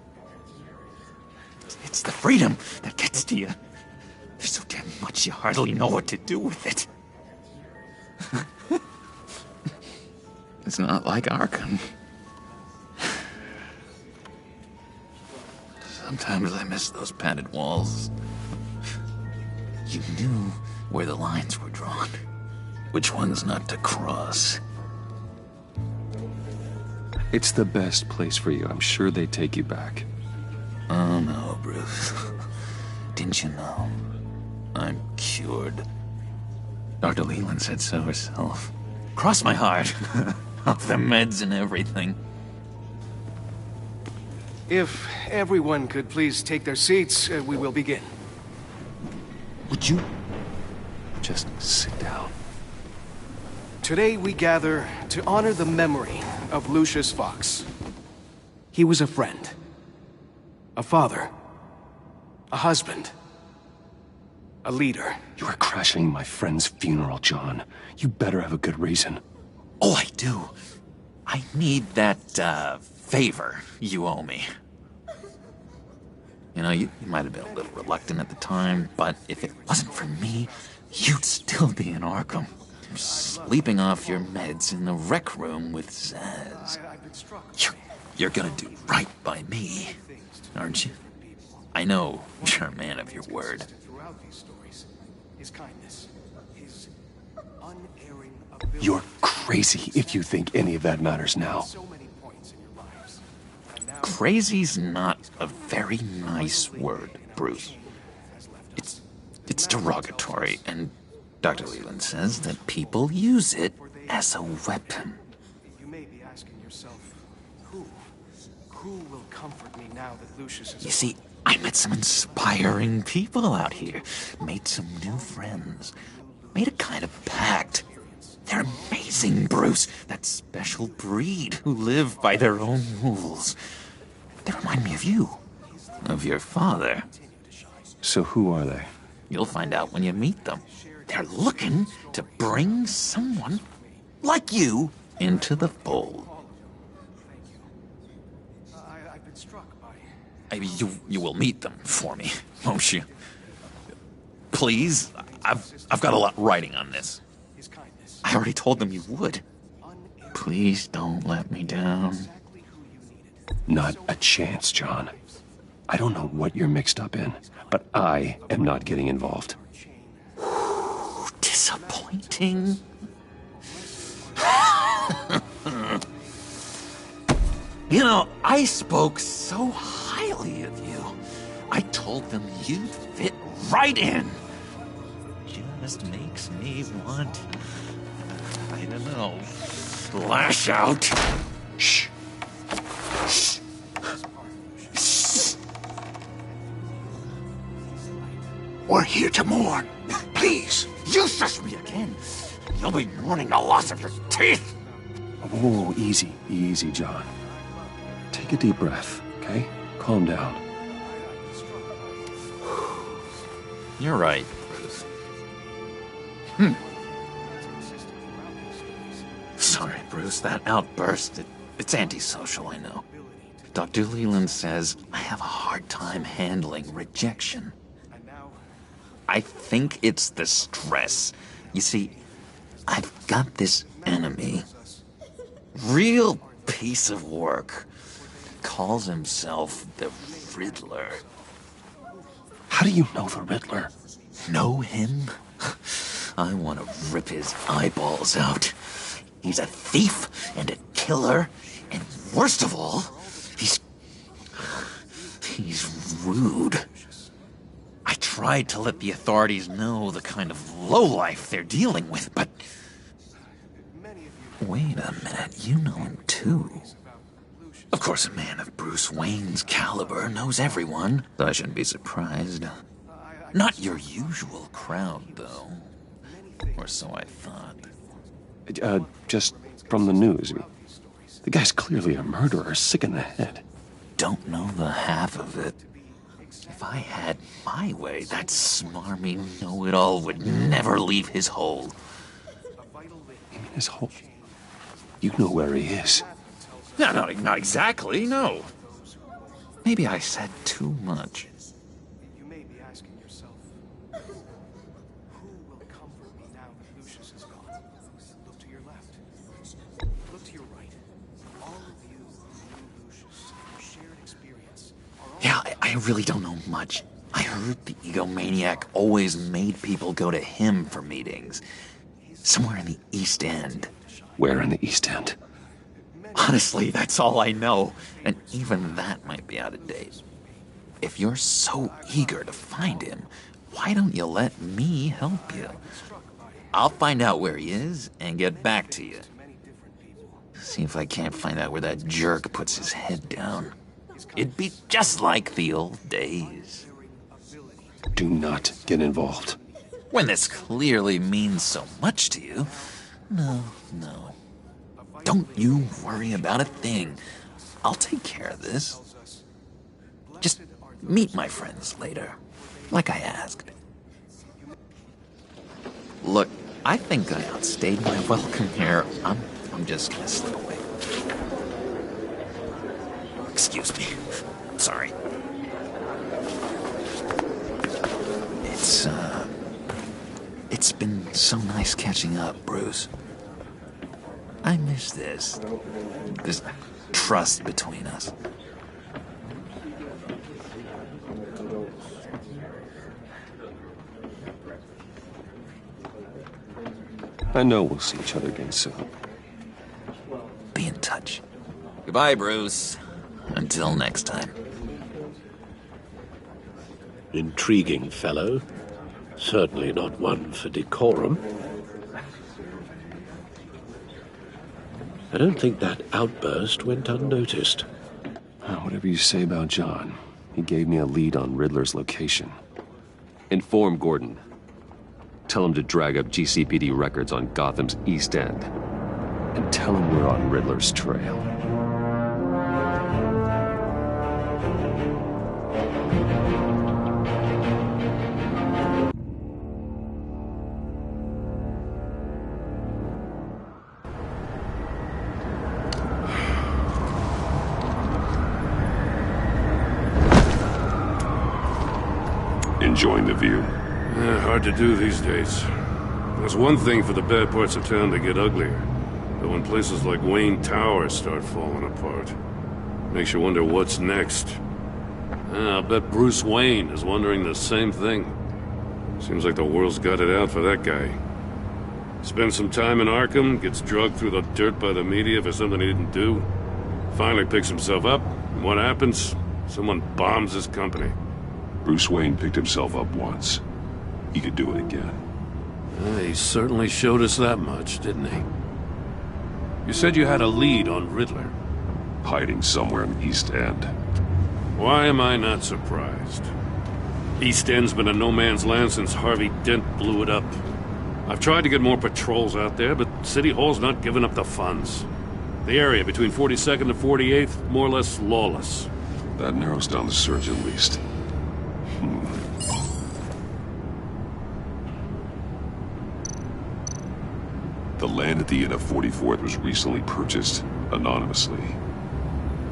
It's the freedom that gets to you. There's so damn much you hardly know what to do with it. It's not like Arkham. Sometimes I miss those padded walls. You knew where the lines were drawn. Which ones not to cross. It's the best place for you. I'm sure they take you back. Oh no, Bruce. Didn't you know? I'm cured. Dr. Leland said so herself. Cross my heart. Off the meds and everything. If everyone could please take their seats, we will begin. Would you just sit down? Today we gather to honor the memory of Lucius Fox. He was a friend, a father, a husband, a leader. You are crashing my friend's funeral, John. You better have a good reason. Oh, I do. I need that, favor you owe me. You know, you might have been a little reluctant at the time, but if it wasn't for me, you'd still be in Arkham. Sleeping off your meds in the rec room with Zaz. You're gonna do right by me, aren't you? I know you're a man of your word. You're crazy if you think any of that matters now. Crazy's not a very nice word, Bruce. It's derogatory, and Dr. Leland says that people use it as a weapon. You may be asking yourself, who will comfort me now that Lucius is... You see, I met some inspiring people out here. Made some new friends. Made a kind of pact. They're amazing, Bruce. That special breed who live by their own rules. They remind me of you. Of your father. So who are they? You'll find out when you meet them. They're looking to bring someone like you into the fold. I've been struck by... You will meet them for me, won't you? Please, I've got a lot writing on this. I already told them you would. Please don't let me down. Not a chance, John. I don't know what you're mixed up in, but I am not getting involved. Disappointing. You know, I spoke so highly of you. I told them you'd fit right in. Just makes me want... I don't know. Lash out. Shh. Shh. Shh. We're here to mourn. Please. You shush me again. You'll be mourning the loss of your teeth. Whoa, easy, easy, John. Take a deep breath, okay? Calm down. You're right, Bruce. Sorry, Bruce, that outburst, it's antisocial, I know. Dr. Leland says I have a hard time handling rejection. I think it's the stress. You see, I've got this enemy. Real piece of work. Calls himself the Riddler. How do you know the Riddler? Know him? I want to rip his eyeballs out. He's a thief and a killer, and worst of all, he's rude. I tried to let the authorities know the kind of lowlife they're dealing with, but... Wait a minute, you know him too. Of course, a man of Bruce Wayne's caliber knows everyone, so I shouldn't be surprised. Not your usual crowd, though. Or so I thought. Just from the news. The guy's clearly a murderer, sick in the head. Don't know the half of it. If I had my way, that smarmy know-it-all would never leave his hole. You mean his hole? You know where he is. No, not exactly, no. Maybe I said too much. You may be asking yourself, who will comfort me now that Lucius is gone? Look to your left. Look to your right. All of you who knew Lucius, your shared experience. Yeah, I really don't know much. I heard the egomaniac always made people go to him for meetings. Somewhere in the East End. Where in the East End? Honestly, that's all I know. And even that might be out of date. If you're so eager to find him, why don't you let me help you? I'll find out where he is and get back to you. See if I can't find out where that jerk puts his head down. It'd be just like the old days. Do not get involved. When this clearly means so much to you. No. Don't you worry about a thing. I'll take care of this. Just meet my friends later, like I asked. Look, I think I outstayed my welcome here. I'm just gonna slip away. Excuse me. Sorry. It's been so nice catching up, Bruce. I miss this trust between us. I know we'll see each other again soon. Be in touch. Goodbye, Bruce. Until next time. Intriguing fellow. Certainly not one for decorum. I don't think that outburst went unnoticed. Whatever you say about John, he gave me a lead on Riddler's location. Inform Gordon. Tell him to drag up GCPD records on Gotham's East End. And tell him we're on Riddler's trail. Enjoying the view? Hard to do these days. There's one thing for the bad parts of town to get uglier. But when places like Wayne Tower start falling apart, makes you wonder what's next. I'll bet Bruce Wayne is wondering the same thing. Seems like the world's got it out for that guy. Spends some time in Arkham, gets drugged through the dirt by the media for something he didn't do. Finally picks himself up, and what happens? Someone bombs his company. Bruce Wayne picked himself up once. He could do it again. He certainly showed us that much, didn't he? You said you had a lead on Riddler. Hiding somewhere in East End. Why am I not surprised? East End's been a no-man's land since Harvey Dent blew it up. I've tried to get more patrols out there, but City Hall's not giving up the funds. The area between 42nd and 48th, more or less lawless. That narrows down the search at least. The land at the end of 44th was recently purchased anonymously.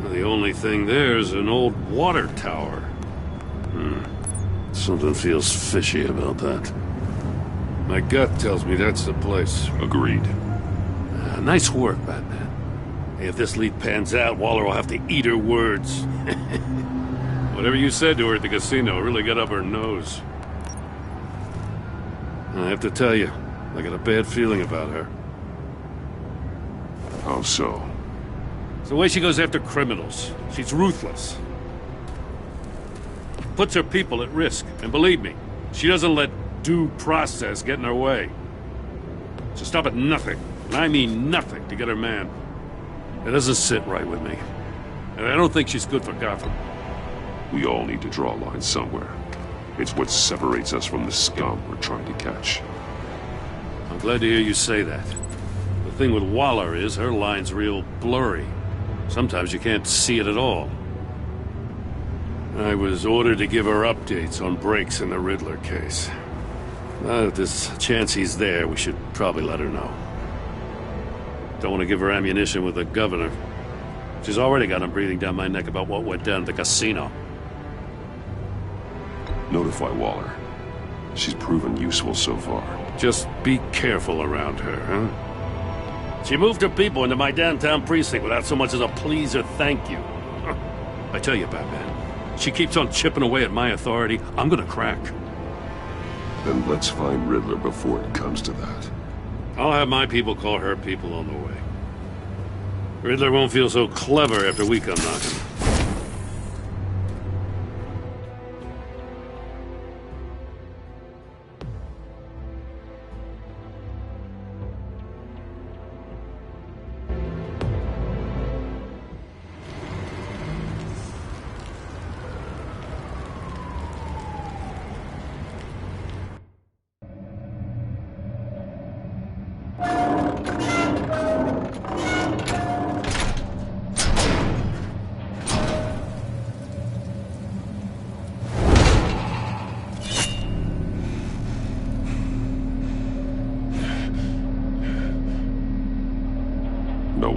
The only thing there is an old water tower. Something feels fishy about that. My gut tells me that's the place. Agreed. Nice work, Batman. Hey, if this lead pans out, Waller will have to eat her words. Whatever you said to her at the casino really got up her nose. I have to tell you, I got a bad feeling about her. How so? It's the way she goes after criminals. She's ruthless. Puts her people at risk. And believe me, she doesn't let due process get in her way. She'll stop at nothing, and I mean nothing, to get her man. It doesn't sit right with me. And I don't think she's good for Gotham. We all need to draw a line somewhere. It's what separates us from the scum we're trying to catch. I'm glad to hear you say that. The thing with Waller is her line's real blurry. Sometimes you can't see it at all. I was ordered to give her updates on breaks in the Riddler case. If there's a chance he's there, we should probably let her know. Don't want to give her ammunition with the governor. She's already got him breathing down my neck about what went down at the casino. Notify Waller. She's proven useful so far. Just be careful around her, huh? She moved her people into my downtown precinct without so much as a please or thank you. I tell you, Batman, she keeps on chipping away at my authority. I'm gonna crack. Then let's find Riddler before it comes to that. I'll have my people call her people on the way. Riddler won't feel so clever after we come knocking.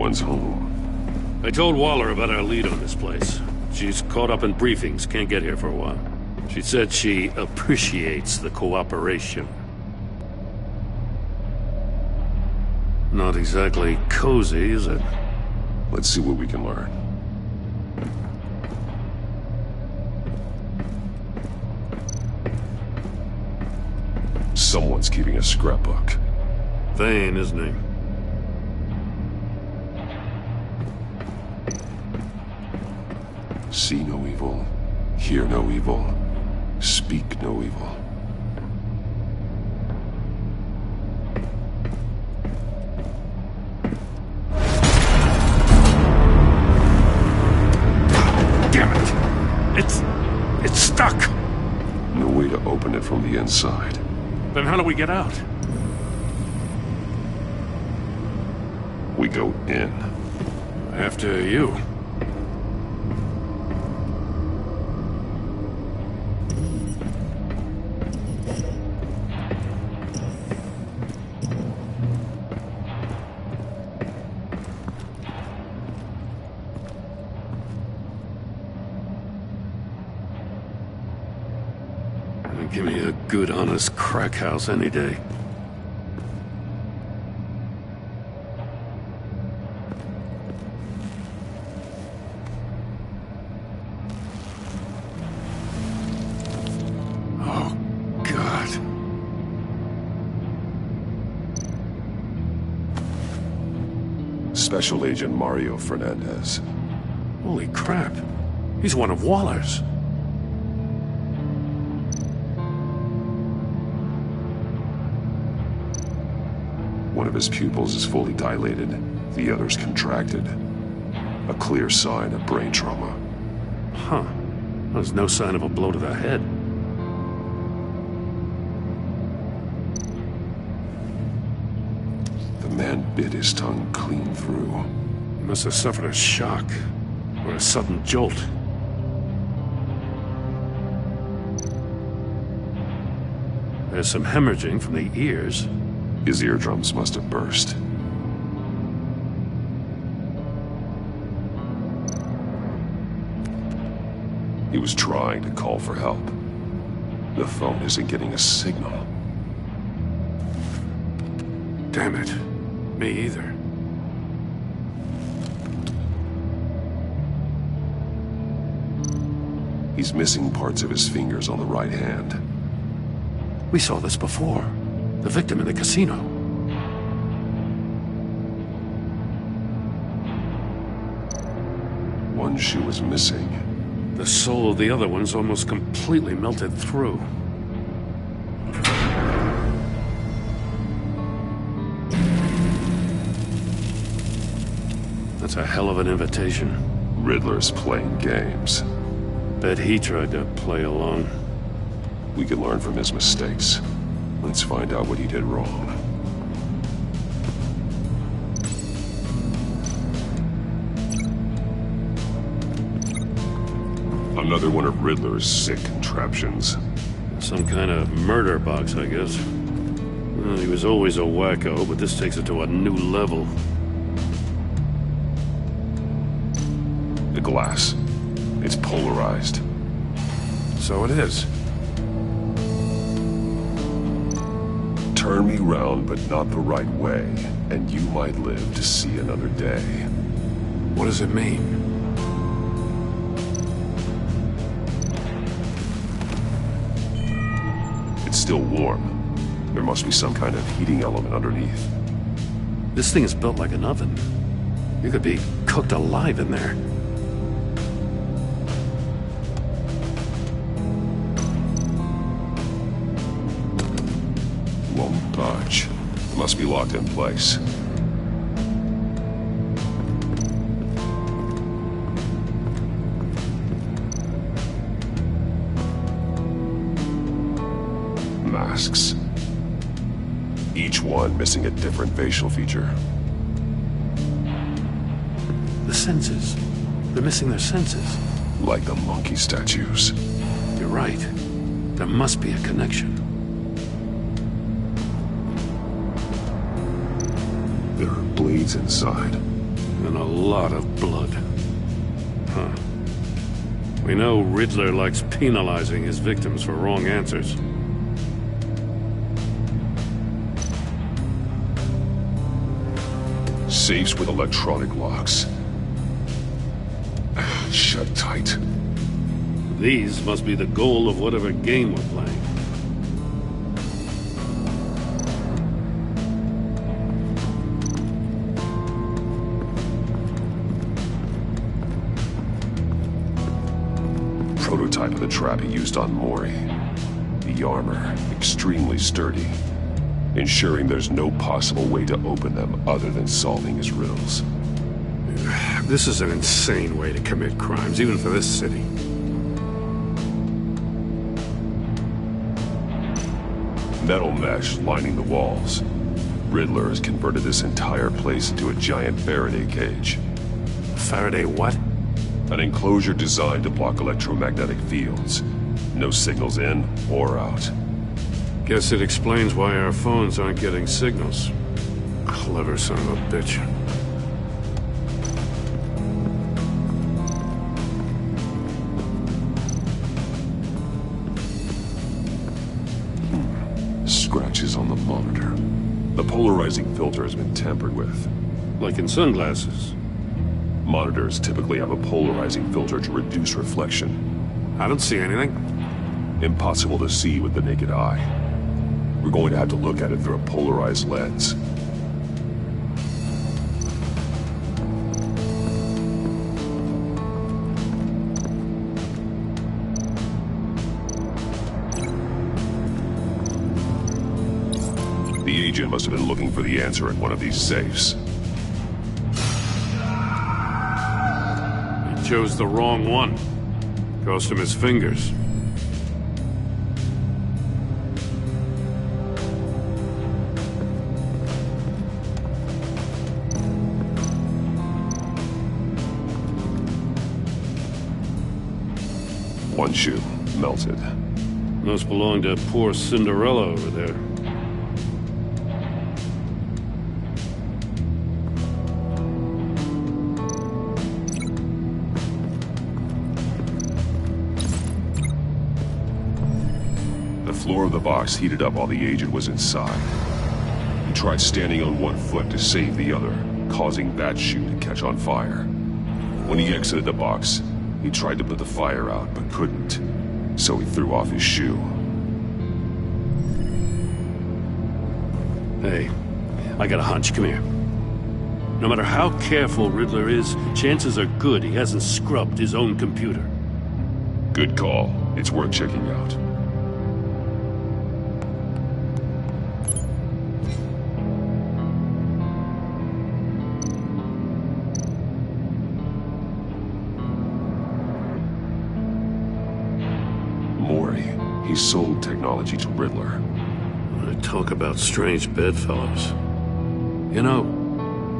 one's home. I told Waller about our lead on this place. She's caught up in briefings, can't get here for a while. She said she appreciates the cooperation. Not exactly cozy, is it? Let's see what we can learn. Someone's keeping a scrapbook. Vane, isn't he? See no evil, hear no evil, speak no evil. Damn it! It's stuck! No way to open it from the inside. Then how do we get out? We go in. After you. Give me a good, honest crack house any day. Oh, God. Special Agent Mario Fernandez. Holy crap. He's one of Waller's. One of his pupils is fully dilated, the other's contracted. A clear sign of brain trauma. Huh. There's no sign of a blow to the head. The man bit his tongue clean through. He must have suffered a shock, or a sudden jolt. There's some hemorrhaging from the ears. His eardrums must have burst. He was trying to call for help. The phone isn't getting a signal. Damn it. Me either. He's missing parts of his fingers on the right hand. We saw this before. The victim in the casino. One shoe is missing. The sole of the other one's almost completely melted through. That's a hell of an invitation. Riddler's playing games. Bet he tried to play along. We can learn from his mistakes. Let's find out what he did wrong. Another one of Riddler's sick contraptions. Some kind of murder box, I guess. Well, he was always a wacko, but this takes it to a new level. The glass. It's polarized. So it is. Turn me round, but not the right way, and you might live to see another day. What does it mean? It's still warm. There must be some kind of heating element underneath. This thing is built like an oven. You could be cooked alive in there. Won't budge. It must be locked in place. Masks. Each one missing a different facial feature. The senses. They're missing their senses. Like the monkey statues. You're right. There must be a connection. There are blades inside. And a lot of blood. Huh. We know Riddler likes penalizing his victims for wrong answers. Safes with electronic locks. Shut tight. These must be the goal of whatever game we're playing. Prototype of the trap he used on Mori. The armor, extremely sturdy, ensuring there's no possible way to open them other than solving his riddles. This is an insane way to commit crimes, even for this city. Metal mesh lining the walls. Riddler has converted this entire place into a giant Faraday cage. Faraday what? An enclosure designed to block electromagnetic fields. No signals in or out. Guess it explains why our phones aren't getting signals. Clever son of a bitch. Scratches on the monitor. The polarizing filter has been tampered with. Like in sunglasses. Monitors typically have a polarizing filter to reduce reflection. I don't see anything. Impossible to see with the naked eye. We're going to have to look at it through a polarized lens. The agent must have been looking for the answer in one of these safes. He chose the wrong one. Cost him his fingers. One shoe, melted. Must belong to poor Cinderella over there. The floor of the box heated up while the agent was inside. He tried standing on one foot to save the other, causing that shoe to catch on fire. When he exited the box, he tried to put the fire out, but couldn't, so he threw off his shoe. Hey, I got a hunch. Come here. No matter how careful Riddler is, chances are good he hasn't scrubbed his own computer. Good call. It's worth checking out. He sold technology to Riddler. Talk about strange bedfellows. You know,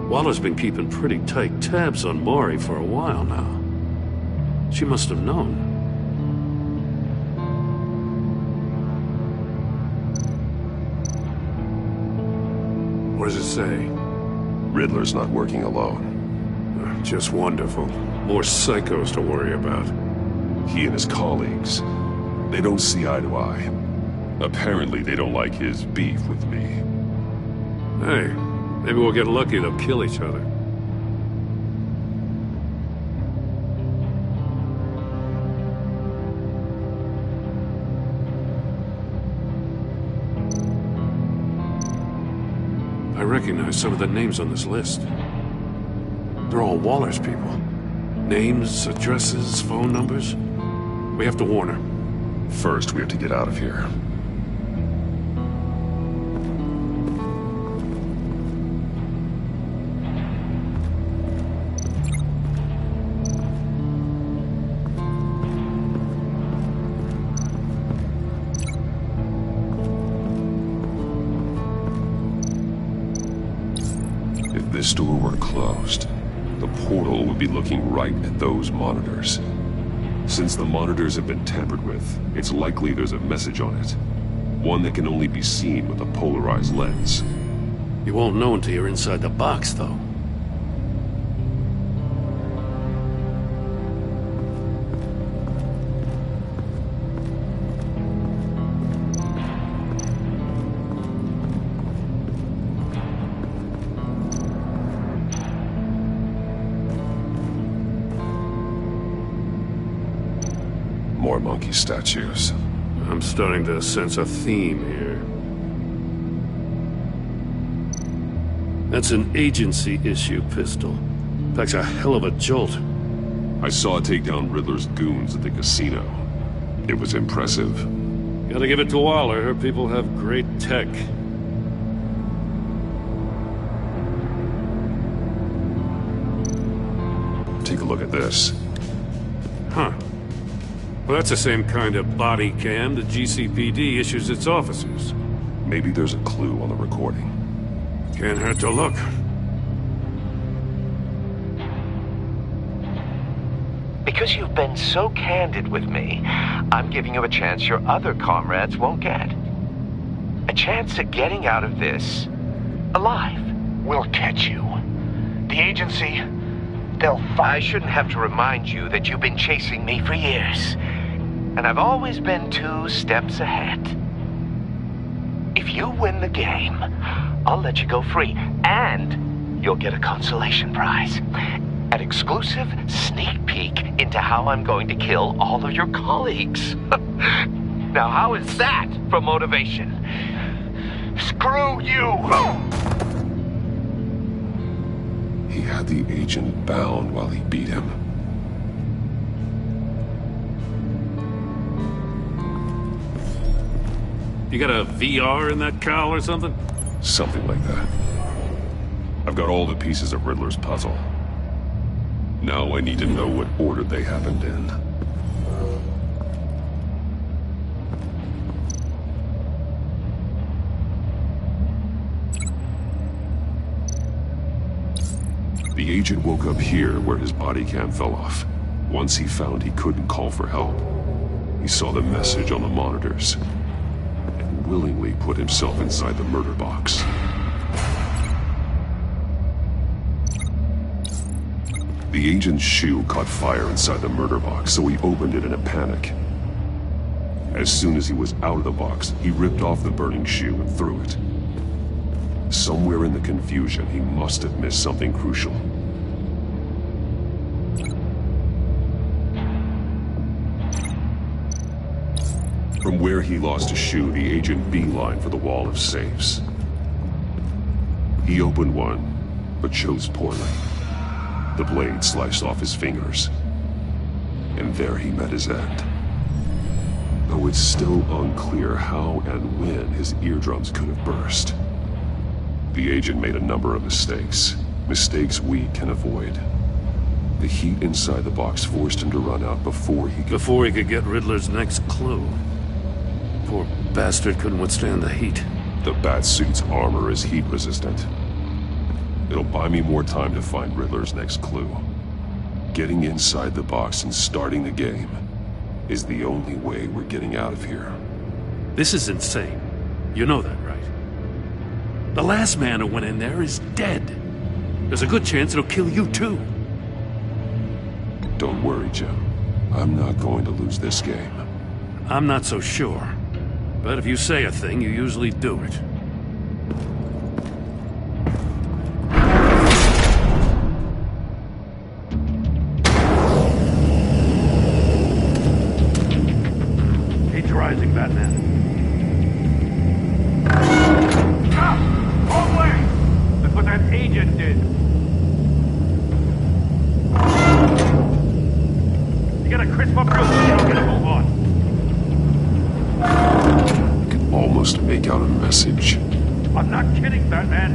Waller's been keeping pretty tight tabs on Mori for a while now. She must have known. What does it say? Riddler's not working alone. Just wonderful. More psychos to worry about. He and his colleagues, they don't see eye to eye. Apparently, they don't like his beef with me. Hey, maybe we'll get lucky they'll kill each other. I recognize some of the names on this list. They're all Waller's people. Names, addresses, phone numbers. We have to warn her. First, we have to get out of here. If this door were closed, the portal would be looking right at those monitors. Since the monitors have been tampered with, it's likely there's a message on it. One that can only be seen with a polarized lens. You won't know until you're inside the box, though. more monkey statues. I'm starting to sense a theme here. That's an agency issue pistol. Packs a hell of a jolt. I saw it take down Riddler's goons at the casino. It was impressive. Gotta give it to Waller. Her people have great tech. Take a look at this. Huh. Well, that's the same kind of body cam the GCPD issues its officers. Maybe there's a clue on the recording. Can't hurt to look. Because you've been so candid with me, I'm giving you a chance your other comrades won't get. A chance at getting out of this alive. We'll catch you. The agency, they'll find... I shouldn't have to remind you that you've been chasing me for years. And I've always been 2 steps ahead. If you win the game, I'll let you go free. And you'll get a consolation prize. An exclusive sneak peek into how I'm going to kill all of your colleagues. Now, how is that for motivation? Screw you! He had the agent bound while he beat him. You got a VR in that cowl or something? Something like that. I've got all the pieces of Riddler's puzzle. Now I need to know what order they happened in. The agent woke up here where his body cam fell off. Once he found he couldn't call for help, he saw the message on the monitors and willingly put himself inside the murder box. The agent's shoe caught fire inside the murder box, so he opened it in a panic. As soon as he was out of the box, he ripped off the burning shoe and threw it. Somewhere in the confusion, he must have missed something crucial. From where he lost a shoe, the agent beelined for the wall of safes. He opened one, but chose poorly. The blade sliced off his fingers. And there he met his end. Though it's still unclear how and when his eardrums could have burst. The agent made a number of mistakes. Mistakes we can avoid. The heat inside the box forced him to run out before he could get Riddler's next clue. Poor bastard couldn't withstand the heat. The Batsuit's armor is heat resistant. It'll buy me more time to find Riddler's next clue. Getting inside the box and starting the game is the only way we're getting out of here. This is insane. You know that, right? The last man who went in there is dead. There's a good chance it'll kill you too. Don't worry, Jim. I'm not going to lose this game. I'm not so sure. But if you say a thing, you usually do it. Rising, Batman. Wrong way! That's what that agent did. You gotta crisp up real quick, I'll get a move on. I can almost make out a message. I'm not kidding, Batman.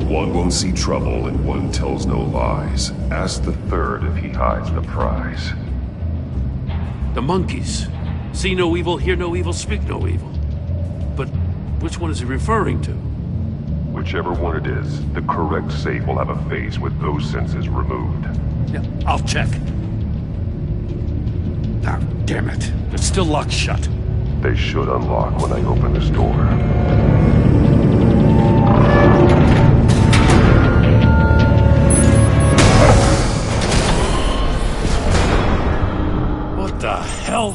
One won't see trouble and one tells no lies. Ask the third if he hides the prize. The monkeys. See no evil, hear no evil, speak no evil. But which one is he referring to? Whichever one it is, the correct safe will have a face with those senses removed. Yeah, I'll check. Ah, damn it. It's still locked shut. They should unlock when I open this door. What the hell?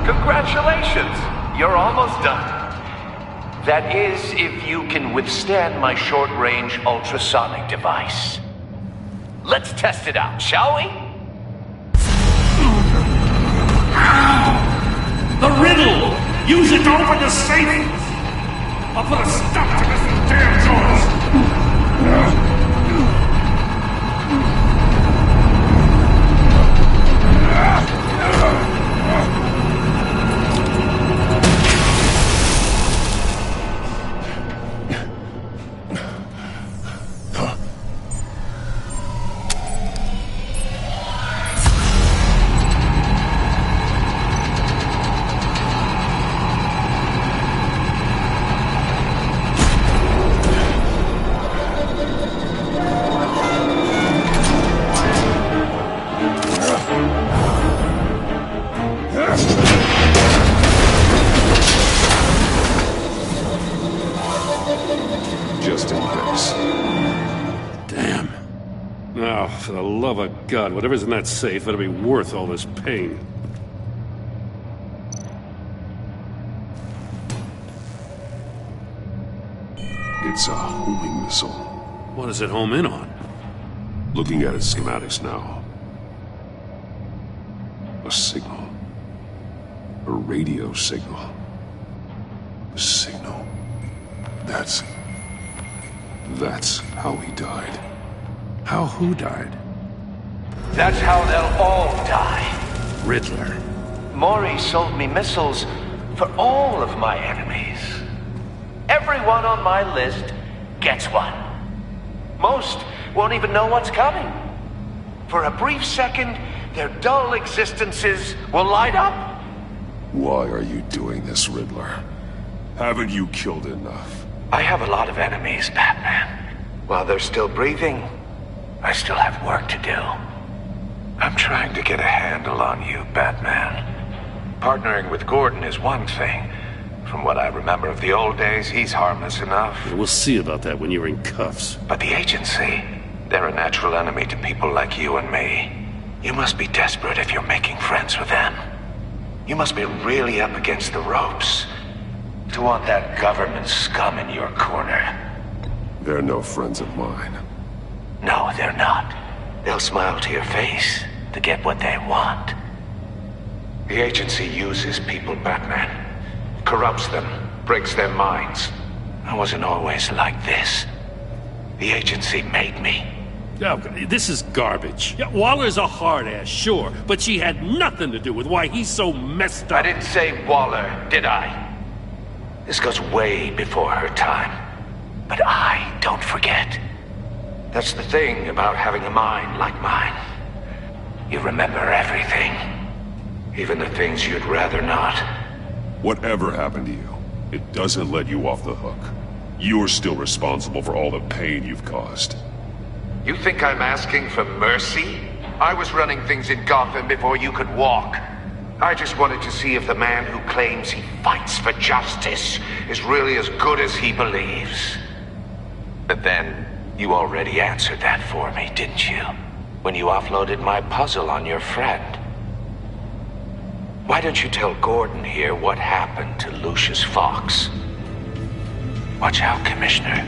Congratulations! You're almost done. That is, if you can withstand my short-range ultrasonic device. Let's test it out, shall we? The riddle! Use it to open the safe! I'll put a stop to this damn doors! Just in case. Damn. Now, for the love of God, whatever's in that safe better be worth all this pain. It's a homing missile. What does it home in on? Looking at its schematics now. A signal. A radio signal. A signal. That's how he died. How who died? That's how they'll all die. Riddler. Maury sold me missiles for all of my enemies. Everyone on my list gets one. Most won't even know what's coming. For a brief second, their dull existences will light up. Why are you doing this, Riddler? Haven't you killed enough? I have a lot of enemies, Batman. While they're still breathing, I still have work to do. I'm trying to get a handle on you, Batman. Partnering with Gordon is one thing. From what I remember of the old days, he's harmless enough. We'll see about that when you're in cuffs. But the agency, they're a natural enemy to people like you and me. You must be desperate if you're making friends with them. You must be really up against the ropes to want that government scum in your corner. They're no friends of mine. No, they're not. They'll smile to your face to get what they want. The agency uses people, Batman. Corrupts them, breaks their minds. I wasn't always like this. The agency made me. Oh, this is garbage. Yeah, Waller's a hard-ass, sure, but she had nothing to do with why he's so messed up. I didn't say Waller, did I? This goes way before her time. But I don't forget. That's the thing about having a mind like mine. You remember everything. Even the things you'd rather not. Whatever happened to you, it doesn't let you off the hook. You're still responsible for all the pain you've caused. You think I'm asking for mercy? I was running things in Gotham before you could walk. I just wanted to see if the man who claims he fights for justice is really as good as he believes. But then, you already answered that for me, didn't you? When you offloaded my puzzle on your friend. Why don't you tell Gordon here what happened to Lucius Fox? Watch out, Commissioner.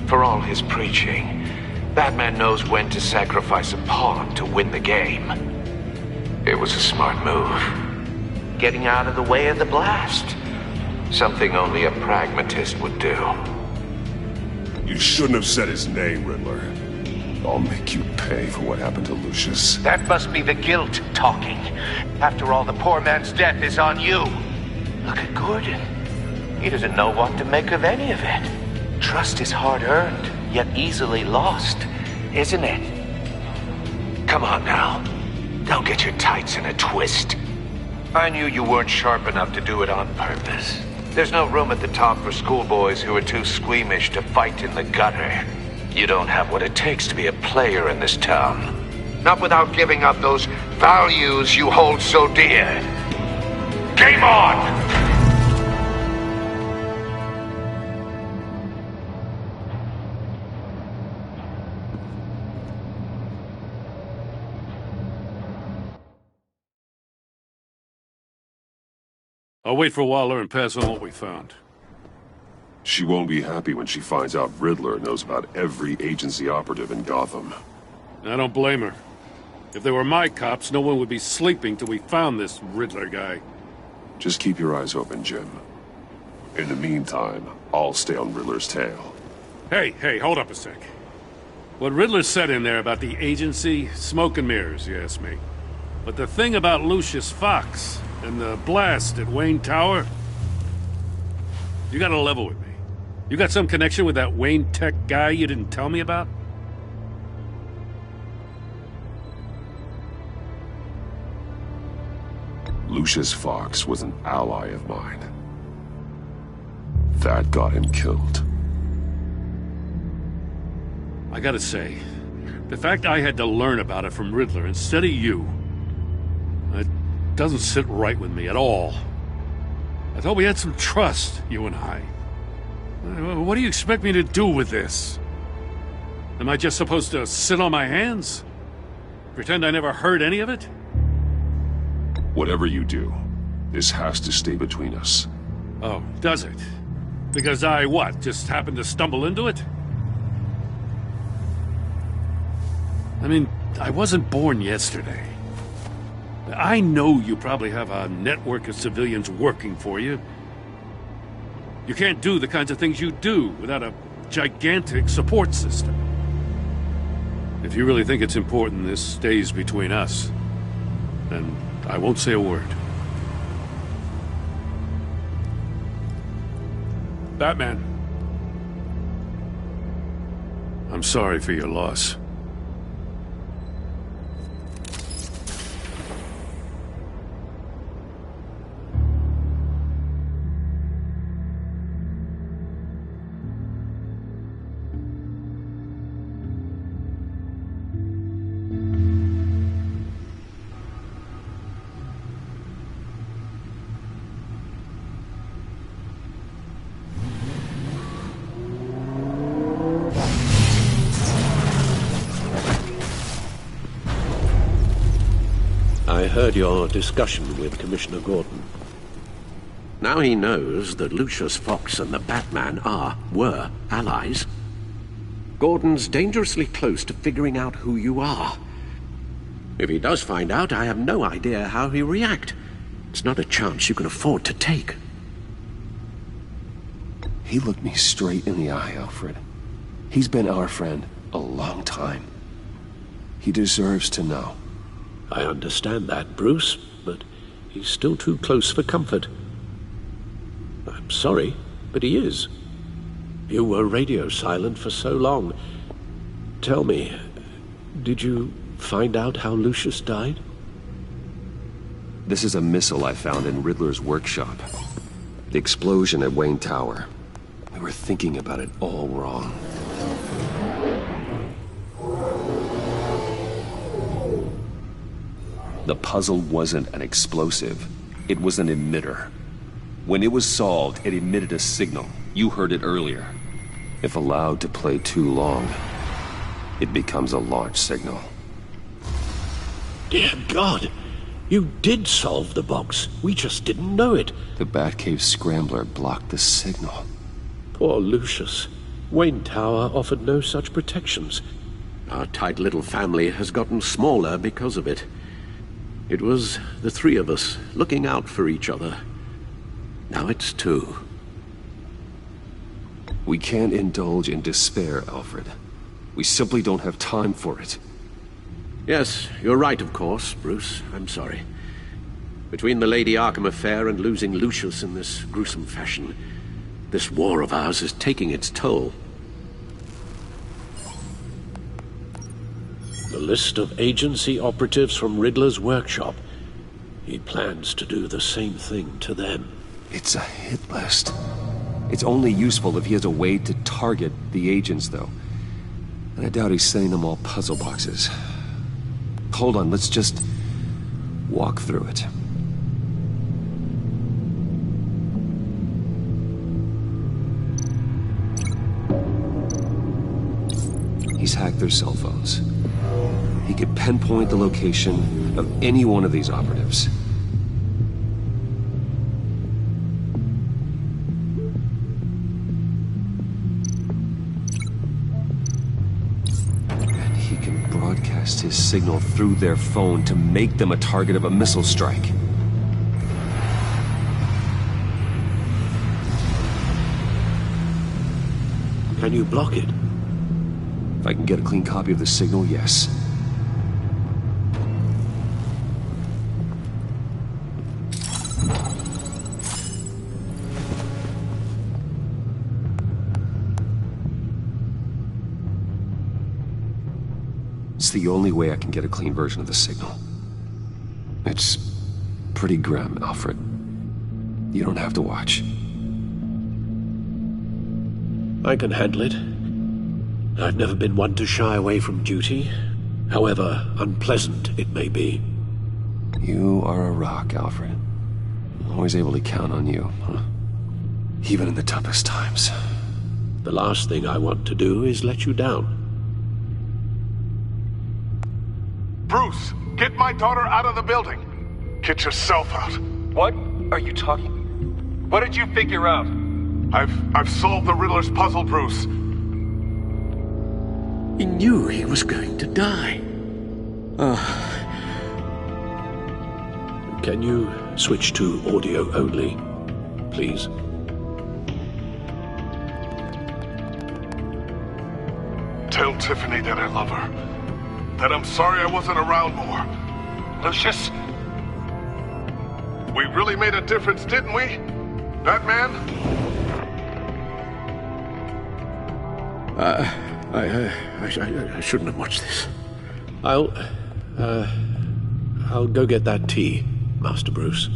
For all his preaching, Batman knows when to sacrifice a pawn to win the game. It was a smart move. Getting out of the way of the blast. Something only a pragmatist would do. You shouldn't have said his name, Riddler. I'll make you pay for what happened to Lucius. That must be the guilt talking. After all, the poor man's death is on you. Look at Gordon. He doesn't know what to make of any of it. Trust is hard-earned, yet easily lost, isn't it? Come on now. Don't get your tights in a twist. I knew you weren't sharp enough to do it on purpose. There's no room at the top for schoolboys who are too squeamish to fight in the gutter. You don't have what it takes to be a player in this town. Not without giving up those values you hold so dear. Game on! I'll wait for Waller and pass on what we found. She won't be happy when she finds out Riddler knows about every agency operative in Gotham. I don't blame her. If they were my cops, no one would be sleeping till we found this Riddler guy. Just keep your eyes open, Jim. In the meantime, I'll stay on Riddler's tail. Hey, hold up a sec. What Riddler said in there about the agency, smoke and mirrors, you ask me. But the thing about Lucius Fox and the blast at Wayne Tower, you gotta level with me. You got some connection with that Wayne Tech guy you didn't tell me about? Lucius Fox was an ally of mine. That got him killed. I gotta say, the fact I had to learn about it from Riddler instead of you, it doesn't sit right with me at all. I thought we had some trust, you and I. What do you expect me to do with this? Am I just supposed to sit on my hands? Pretend I never heard any of it? Whatever you do, this has to stay between us. Oh, does it? Because I, what, just happened to stumble into it? I mean, I wasn't born yesterday. I know you probably have a network of civilians working for you. You can't do the kinds of things you do without a gigantic support system. If you really think it's important this stays between us, then I won't say a word. Batman. I'm sorry for your loss. I heard your discussion with Commissioner Gordon. Now he knows that Lucius Fox and the Batman were allies. Gordon's dangerously close to figuring out who you are. If he does find out, I have no idea how he'll react. It's not a chance you can afford to take. He looked me straight in the eye, Alfred. He's been our friend a long time. He deserves to know. I understand that, Bruce, but he's still too close for comfort. I'm sorry, but he is. You were radio silent for so long. Tell me, did you find out how Lucius died? This is a missile I found in Riddler's workshop. The explosion at Wayne Tower. We were thinking about it all wrong. The puzzle wasn't an explosive. It was an emitter. When it was solved, it emitted a signal. You heard it earlier. If allowed to play too long, it becomes a launch signal. Dear God! You did solve the box. We just didn't know it. The Batcave scrambler blocked the signal. Poor Lucius. Wayne Tower offered no such protections. Our tight little family has gotten smaller because of it. It was the three of us looking out for each other. Now it's two. We can't indulge in despair, Alfred. We simply don't have time for it. Yes, you're right, of course, Bruce. I'm sorry. Between the Lady Arkham affair and losing Lucius in this gruesome fashion, this war of ours is taking its toll. The list of agency operatives from Riddler's workshop. He plans to do the same thing to them. It's a hit list. It's only useful if he has a way to target the agents, though. And I doubt he's sending them all puzzle boxes. Hold on, let's just walk through it. He's hacked their cell phones. He could pinpoint the location of any one of these operatives. And he can broadcast passed his signal through their phone to make them a target of a missile strike. Can you block it? If I can get a clean copy of the signal, yes. It's the only way I can get a clean version of the signal. It's pretty grim, Alfred. You don't have to watch. I can handle it. I've never been one to shy away from duty, however unpleasant it may be. You are a rock, Alfred. Always able to count on you, huh? Even in the toughest times. The last thing I want to do is let you down. Bruce, get my daughter out of the building. Get yourself out. What are you talking? What did you figure out? I've solved the Riddler's puzzle, Bruce. He knew he was going to die. Can you switch to audio only, please? Tell Tiffany that I love her. That I'm sorry I wasn't around more. Lucius? We really made a difference, didn't we? Batman? I shouldn't have watched this. I'll go get that tea, Master Bruce.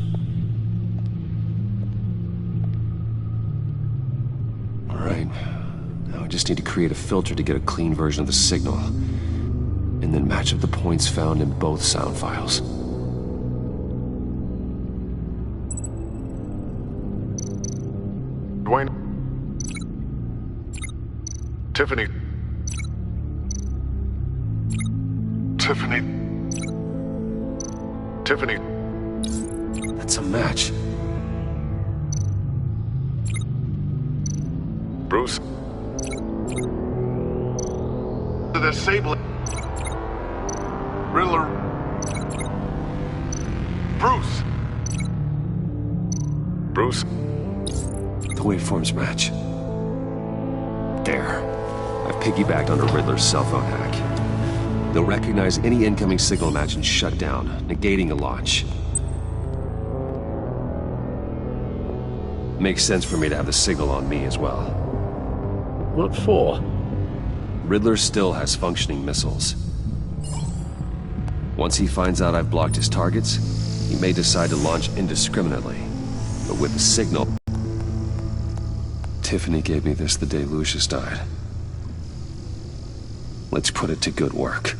All right. Now I just need to create a filter to get a clean version of the signal, and then match up the points found in both sound files. Dwayne. Tiffany. Tiffany. That's a match. Bruce. The disabling. Riddler. Bruce. The waveforms match. There. I've piggybacked onto Riddler's cell phone hack. They'll recognize any incoming signal match and shut down, negating a launch. Makes sense for me to have the signal on me as well. What for? Riddler still has functioning missiles. Once he finds out I've blocked his targets, he may decide to launch indiscriminately. But with the signal... Tiffany gave me this the day Lucius died. Let's put it to good work.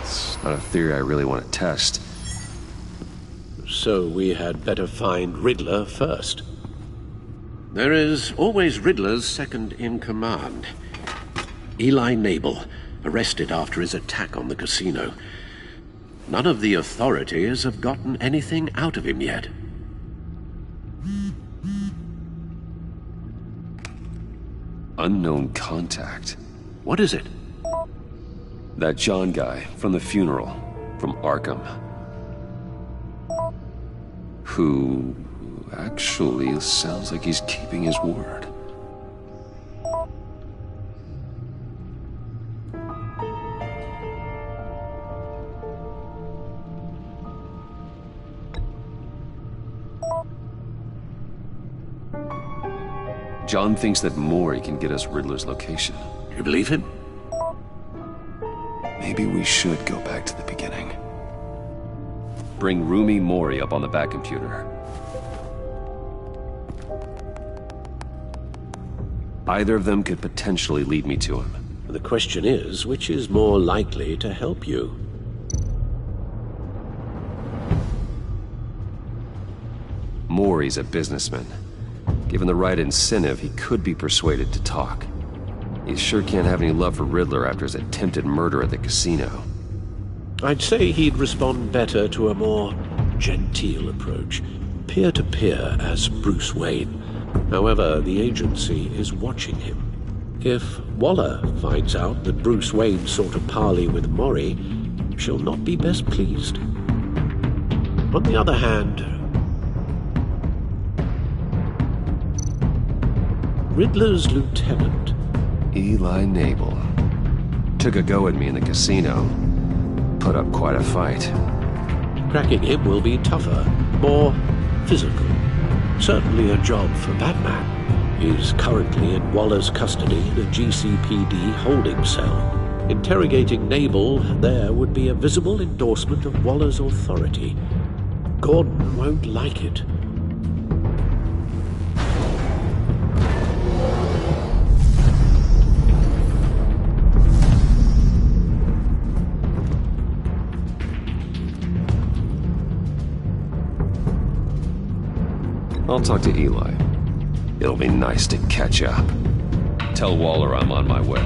It's not a theory I really want to test. So we had better find Riddler first. There is always Riddler's second-in-command. Eli Nabel, arrested after his attack on the casino. None of the authorities have gotten anything out of him yet. Unknown contact. What is it? That John guy from the funeral, from Arkham. Who actually sounds like he's keeping his word. John thinks that Mori can get us Riddler's location. You believe him? Maybe we should go back to the beginning. Bring Rumi Mori up on the back computer. Either of them could potentially lead me to him. The question is, which is more likely to help you? Mori's a businessman. Given the right incentive, he could be persuaded to talk. He sure can't have any love for Riddler after his attempted murder at the casino. I'd say he'd respond better to a more genteel approach. Peer-to-peer as Bruce Wayne. However, the agency is watching him. If Waller finds out that Bruce Wayne sought a parley with Mori, she'll not be best pleased. On the other hand, Riddler's lieutenant, Eli Nabel, took a go at me in the casino. Put up quite a fight. cracking him will be tougher, more physical. Certainly a job for Batman. He's currently in Waller's custody in a GCPD holding cell. Interrogating Nabel there would be a visible endorsement of Waller's authority. Gordon won't like it. I'll talk to Eli. It'll be nice to catch up. Tell Waller I'm on my way.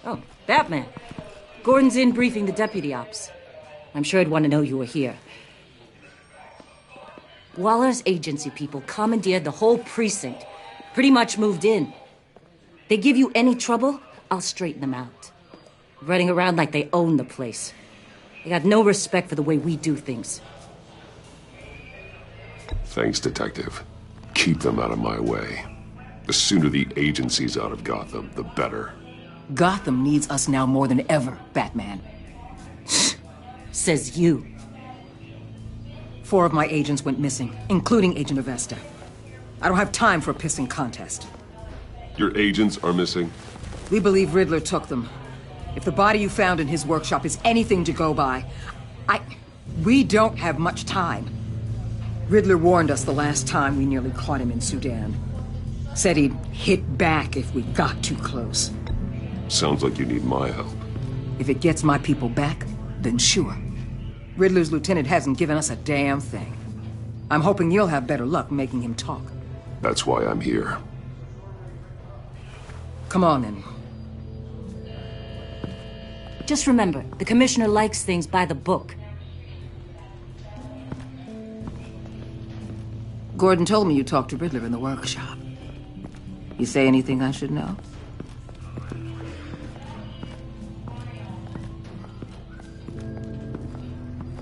Oh, Batman. Gordon's in briefing the deputy ops. I'm sure I'd want to know you were here. Waller's agency people commandeered the whole precinct. Pretty much moved in. They give you any trouble, I'll straighten them out. Running around like they own the place. They got no respect for the way we do things. Thanks, Detective. Keep them out of my way. The sooner the agency's out of Gotham, the better. Gotham needs us now more than ever, Batman. Says you. 4 of my agents went missing, including Agent Avesta. I don't have time for a pissing contest. Your agents are missing? We believe Riddler took them. If the body you found in his workshop is anything to go by, we don't have much time. Riddler warned us the last time we nearly caught him in Sudan. Said he'd hit back if we got too close. Sounds like you need my help. If it gets my people back, then sure. Riddler's lieutenant hasn't given us a damn thing. I'm hoping you'll have better luck making him talk. That's why I'm here. Come on, then. Just remember, the commissioner likes things by the book. Gordon told me you talked to Riddler in the workshop. You say anything I should know?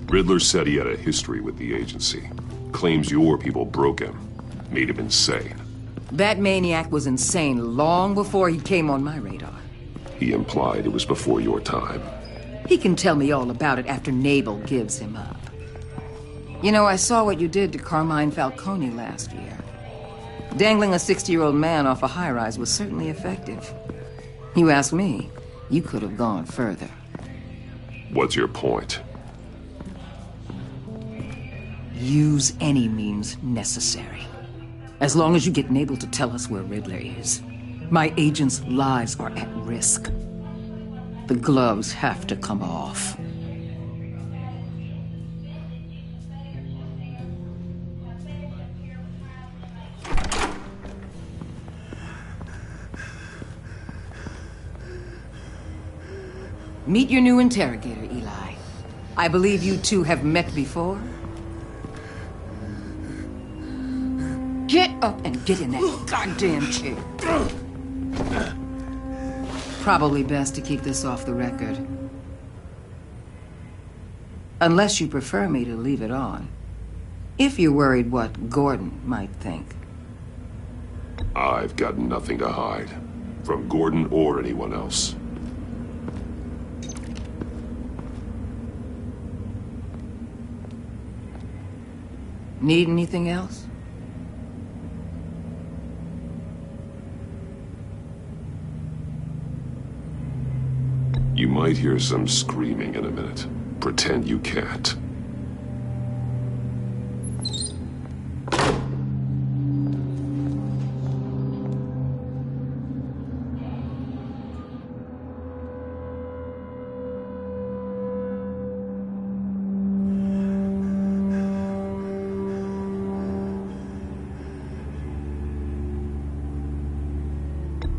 Riddler said he had a history with the agency. Claims your people broke him. Made him insane. That maniac was insane long before he came on my radar. He implied it was before your time. He can tell me all about it after Nabel gives him up. You know, I saw what you did to Carmine Falcone last year. Dangling a 60-year-old man off a high-rise was certainly effective. You ask me, you could have gone further. What's your point? Use any means necessary. As long as you get Nabel to tell us where Riddler is. My agents' lives are at risk. The gloves have to come off. Meet your new interrogator, Eli. I believe you two have met before. Get up and get in that goddamn chair. Probably best to keep this off the record. Unless you prefer me to leave it on. If you're worried what Gordon might think. I've got nothing to hide. From Gordon or anyone else. Need anything else? You might hear some screaming in a minute. Pretend you can't.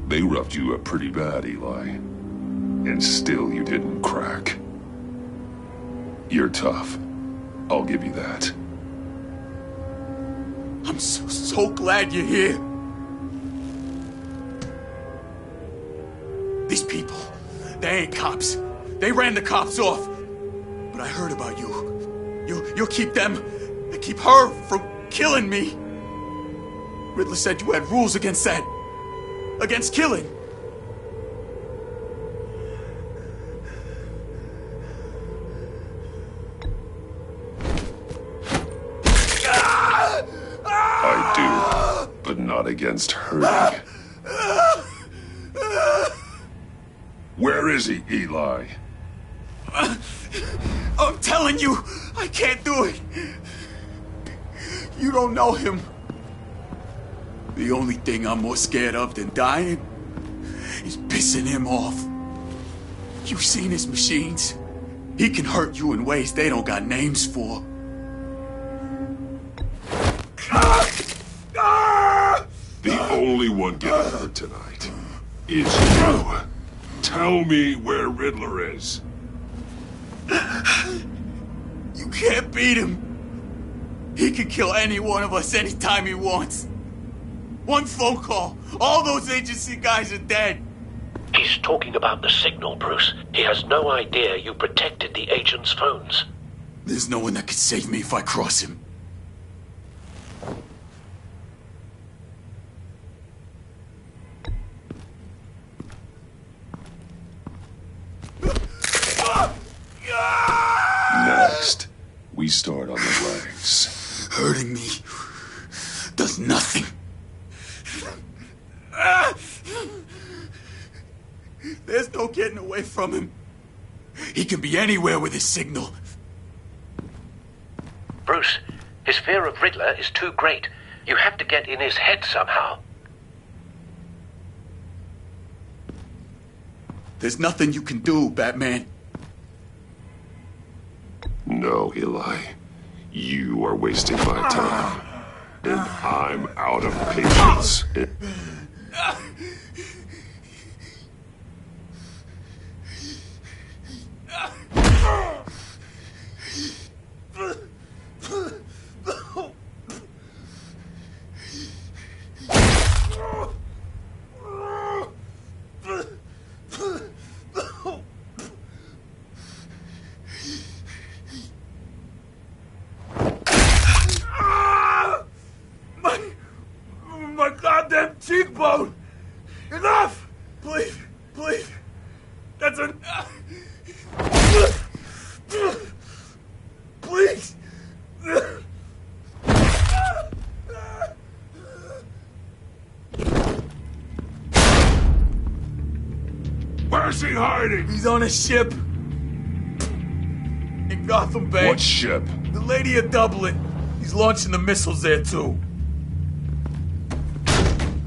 They roughed you up pretty bad, Eli. And still you didn't crack. You're tough. I'll give you that. I'm so glad you're here. These people, they ain't cops. They ran the cops off. But I heard about you. You'll keep them, and keep her from killing me. Riddler said you had rules against that. Against killing. I do, but not against hurting. Where is he, Eli? I'm telling you, I can't do it. You don't know him. The only thing I'm more scared of than dying is pissing him off. You've seen his machines. He can hurt you in ways they don't got names for. The only one getting hurt tonight is you. Tell me where Riddler is. You can't beat him. He can kill any one of us anytime he wants. One phone call, all those agency guys are dead. He's talking about the signal, Bruce. He has no idea you protected the agent's phones. There's no one that can save me if I cross him. Next, we start on the legs. Hurting me does nothing. There's no getting away from him. He can be anywhere with his signal. Bruce, his fear of Riddler is too great. You have to get in his head somehow. There's nothing you can do, Batman. No, Eli. You are wasting my time. And I'm out of patience. My goddamn cheekbone! Enough! Please, please. That's enough. Please. Where's he hiding? He's on a ship. In Gotham Bay. What ship? The Lady of Dublin. He's launching the missiles there, too.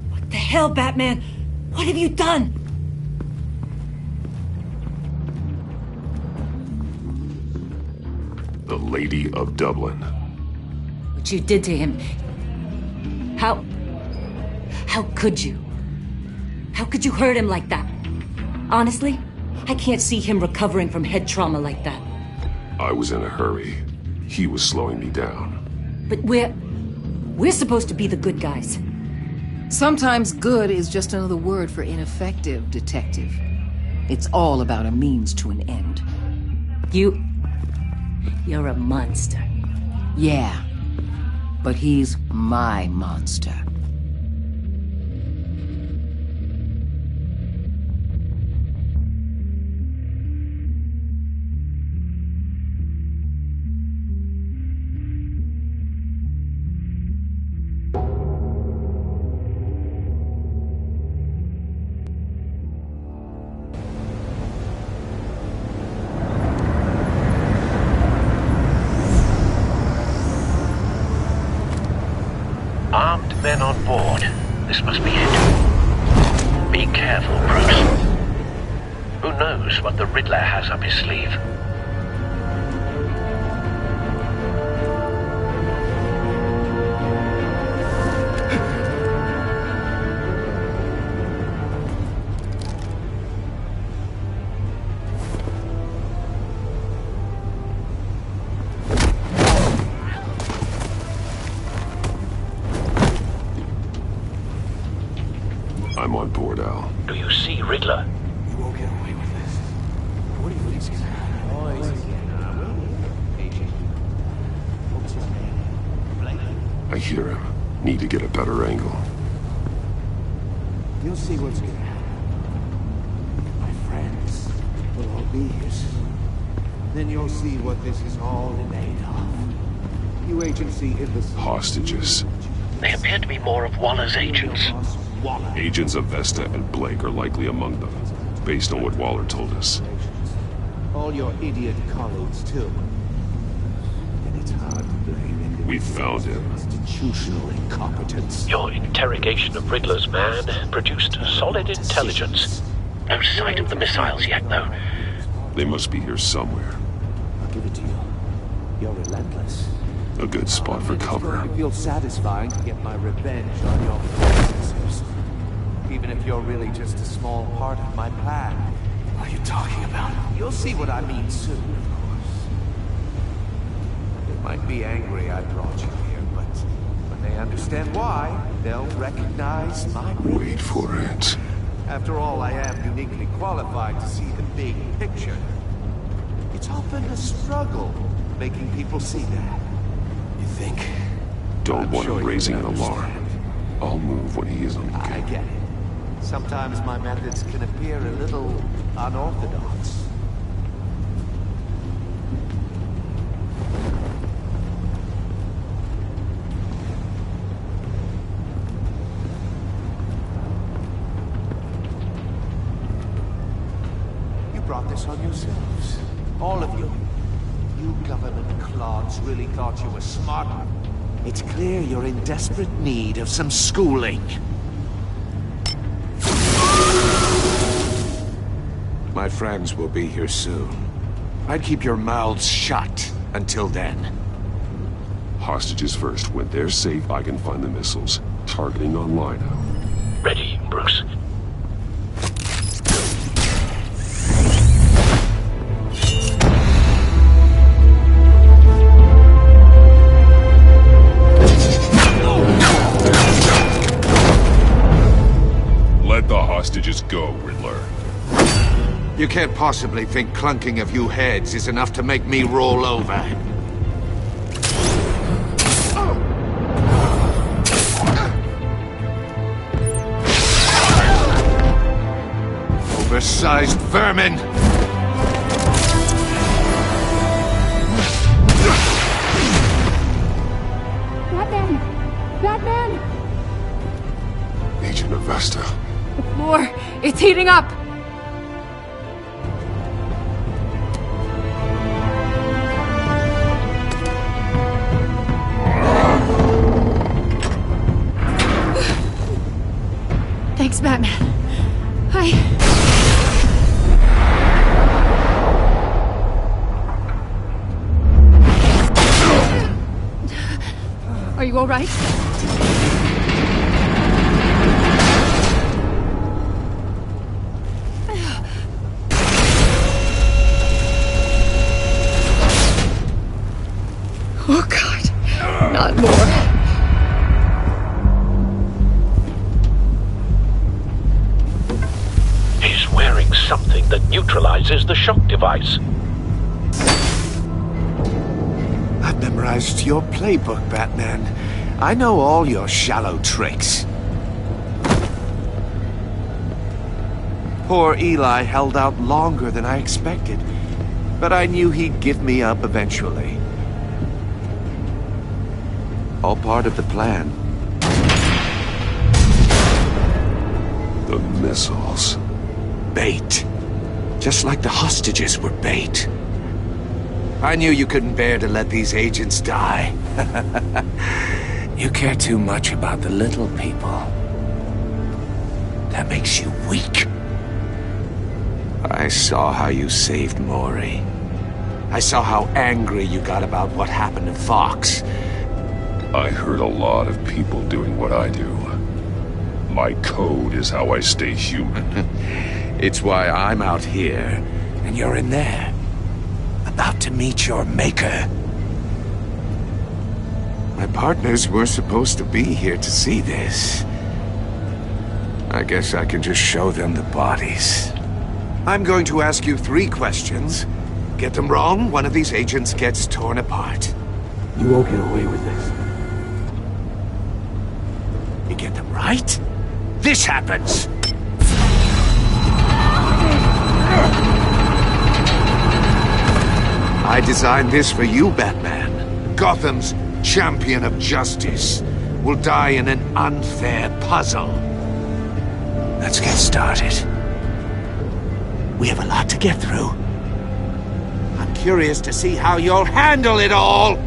What the hell, Batman? What have you done? The Lady of Dublin. What you did to him. How could you? How could you hurt him like that? Honestly, I can't see him recovering from head trauma like that. I was in a hurry. He was slowing me down. But we're supposed to be the good guys. Sometimes good is just another word for ineffective, Detective. It's all about a means to an end. You're a monster. Yeah, but he's my monster. careful, Bruce. Who knows what the Riddler has up his sleeve? I'm on board, Al. Do you see Riddler? You won't get away with this. What do you think's gonna happen? Oh, what's his name? I hear him. Need to get a better angle. You'll see what's gonna happen. My friends will all be here soon. Then you'll see what this is all made of. You agency in the... Hostages. They appear to be more of Waller's agents. Agents of Vesta and Blake are likely among them, based on what Waller told us. All your idiot colleagues, too. And it's hard to blame We found him. institutional incompetence. Your interrogation of Riddler's man produced solid intelligence. No sight of the missiles yet, though. They must be here somewhere. I'll give it to you. You're relentless. A good spot for cover. It feels satisfying to get my revenge on your predecessors. Even if you're really just a small part of my plan. What are you talking about? You'll see what I mean soon, of course. They might be angry I brought you here, but when they understand why, they'll recognize my brilliance. Wait for it. After all, I am uniquely qualified to see the big picture. It's often a struggle making people see that. You think? Don't want sure him you raising an alarm. understand. I'll move when he isn't looking. I get it. Sometimes my methods can appear a little unorthodox. You brought this on yourselves. All of you. You government clods really thought you were smart. It's clear you're in desperate need of some schooling. My friends will be here soon. I'd keep your mouths shut until then. Hostages first. When they're safe, I can find the missiles. Targeting on Lino. Ready, Bruce. Let the hostages go, Riddler. You can't possibly think clunking a few heads is enough to make me roll over. Oversized vermin! Batman! Batman! Agent of Vesta. The floor, it's heating up! Thanks, Batman. Are you all right? Oh, God. Not more. He's wearing something that neutralizes the shock device. I've memorized your playbook, Batman. I know all your shallow tricks. Poor Eli held out longer than I expected, but I knew he'd give me up eventually. All part of the plan. The missiles. Bait. Just like the hostages were bait. I knew you couldn't bear to let these agents die. You care too much about the little people. That makes you weak. I saw how you saved Maury. I saw how angry you got about what happened to Fox. I heard a lot of people doing what I do. My code is how I stay human. It's why I'm out here, and you're in there. About to meet your maker. My partners were supposed to be here to see this. I guess I can just show them the bodies. I'm going to ask you 3 questions. Get them wrong, one of these agents gets torn apart. You won't get away with this. You get them right, this happens! I designed this for you, Batman. Gotham's champion of justice will die in an unfair puzzle. Let's get started. We have a lot to get through. I'm curious to see how you'll handle it all!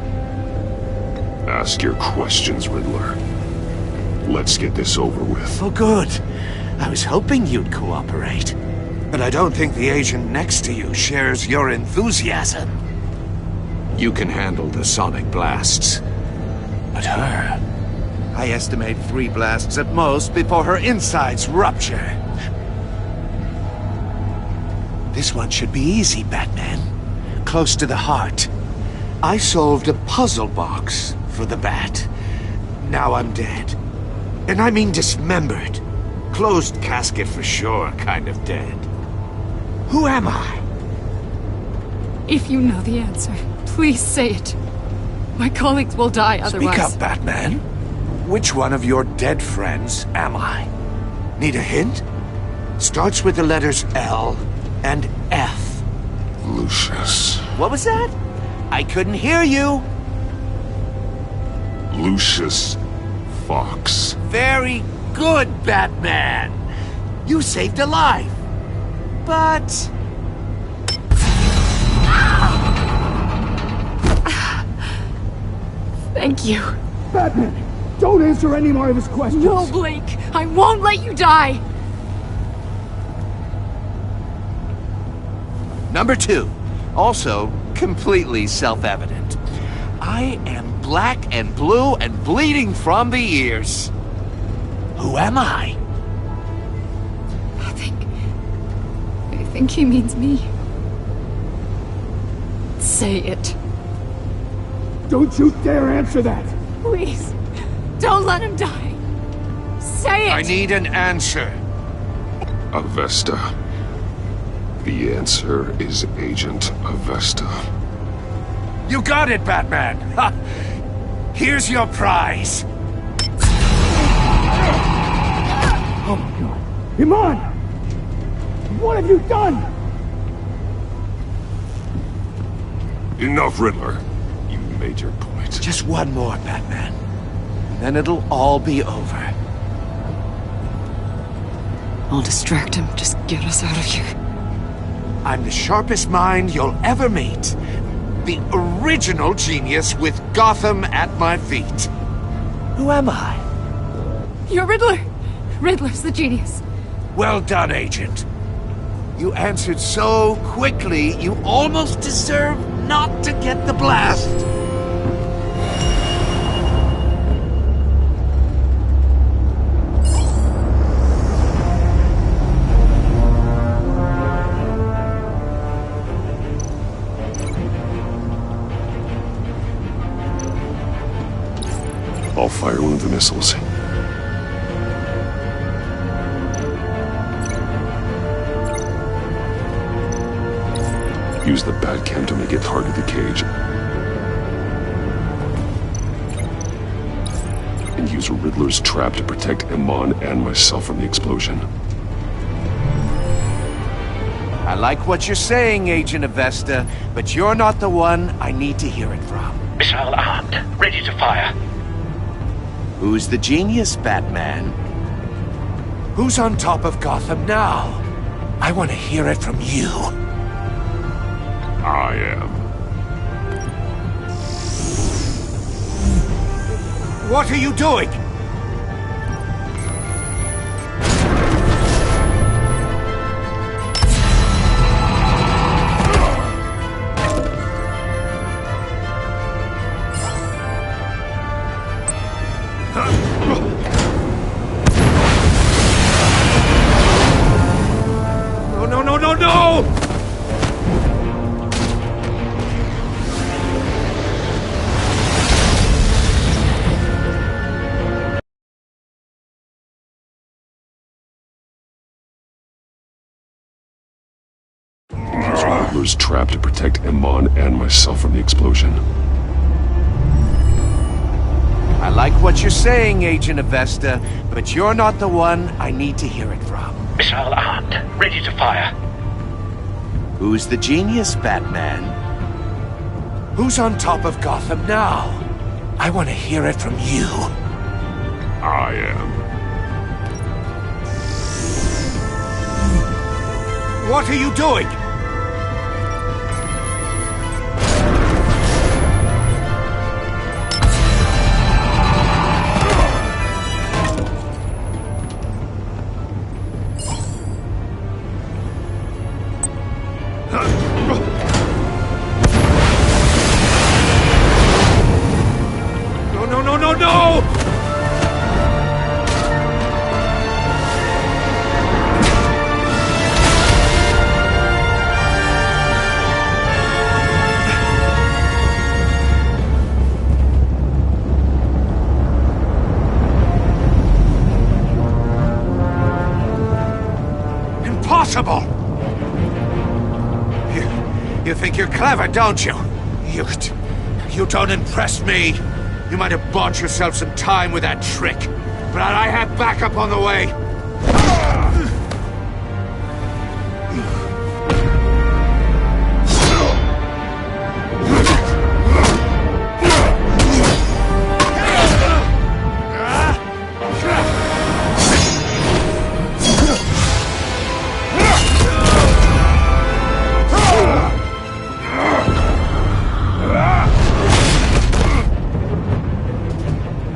Ask your questions, Riddler. Let's get this over with. Oh, good. I was hoping you'd cooperate. But I don't think the agent next to you shares your enthusiasm. You can handle the sonic blasts. But her... I estimate 3 blasts at most before her insides rupture. This one should be easy, Batman. Close to the heart. I solved a puzzle box for the Bat. Now I'm dead. And I mean dismembered. Closed casket for sure, kind of dead. Who am I? If you know the answer, please say it. My colleagues will die otherwise. Speak up, Batman. Which one of your dead friends am I? Need a hint? Starts with the letters L and F. Lucius. What was that? I couldn't hear you. Lucius Fox. Very good, Batman. You saved a life. But... Thank you. Batman, don't answer any more of his questions. No, Blake. I won't let you die. Number 2. Also, completely self-evident. I am black and blue and bleeding from the ears. Who am I? I think he means me. Say it. Don't you dare answer that! Please, don't let him die. Say it! I need an answer. Avesta. The answer is Agent Avesta. You got it, Batman! Ha. Here's your prize. Oh my god. Iman! What have you done? Enough, Riddler. You made your point. Just one more, Batman. And then it'll all be over. I'll distract him. Just get us out of here. I'm the sharpest mind you'll ever meet. The original genius with Gotham at my feet. Who am I? You're Riddler. Riddler's the genius. Well done, Agent. You answered so quickly, you almost deserve not to get the blast. I'll fire one of the missiles. Use the Batcam to make it hard to the cage. And use Riddler's trap to protect Iman and myself from the explosion. I like what you're saying, Agent Avesta, but you're not the one I need to hear it from. Missile armed, ready to fire. Who's the genius, Batman? Who's on top of Gotham now? I want to hear it from you. I am. What are you doing? Riddler's trap to protect Iman and myself from the explosion. I like what you're saying, Agent Avesta, but you're not the one I need to hear it from. Missile armed, ready to fire. Who's the genius, Batman? Who's on top of Gotham now? I want to hear it from you. I am. What are you doing? No! Impossible! You think you're clever, don't you? You don't impress me. You might have bought yourself some time with that trick, but I have backup on the way.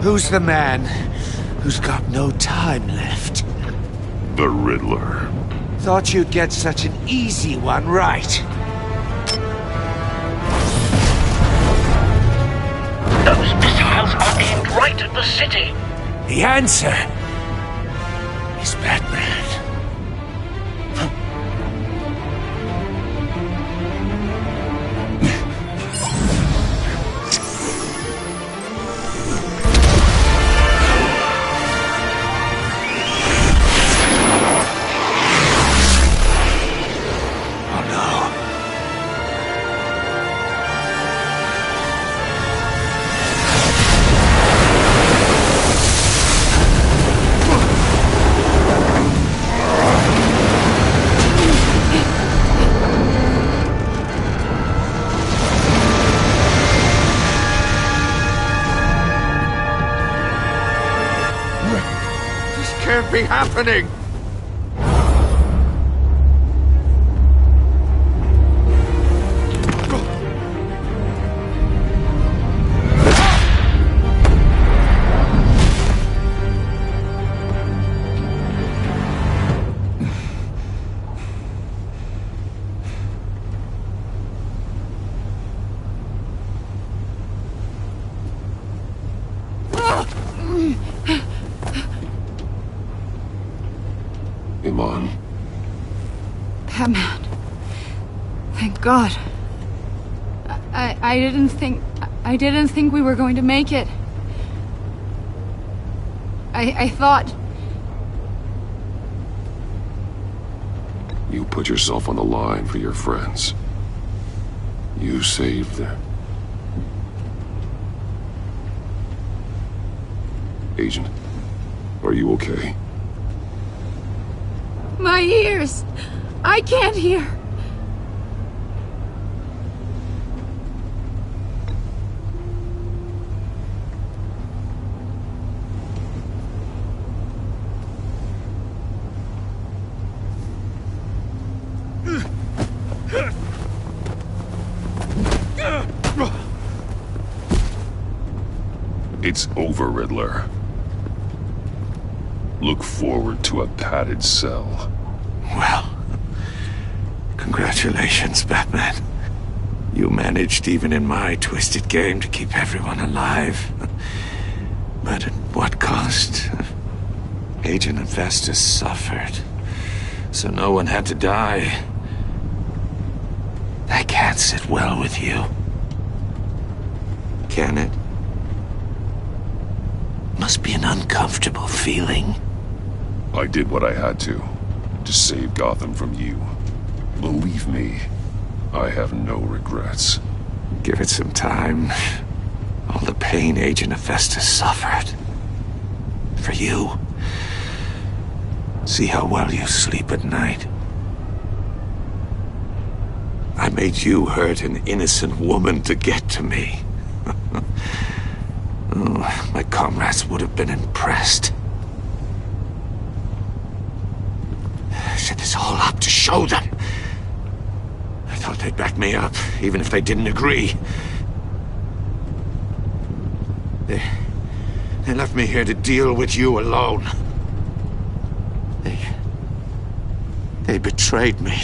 Who's the man who's got no time left? The Riddler. Thought you'd get such an easy one right. Those missiles are aimed right at the city. The answer is Batman. Can't be happening! Iman. Batman. Thank God. I didn't think we were going to make it. I thought... You put yourself on the line for your friends. You saved them. Agent, are you okay? My ears! I can't hear! It's over, Riddler. Look forward to a padded cell. Well, congratulations, Batman. You managed, even in my twisted game, to keep everyone alive. But at what cost? Agent Avesta suffered, so no one had to die. That can't sit well with you. Can it? Must be an uncomfortable feeling. I did what I had to save Gotham from you. Believe me, I have no regrets. Give it some time. All the pain Agent Hephaestus suffered. For you. See how well you sleep at night. I made you hurt an innocent woman to get to me. Oh, my comrades would have been impressed. I set this all up to show them. I thought they'd back me up, even if they didn't agree. They left me here to deal with you alone. They betrayed me.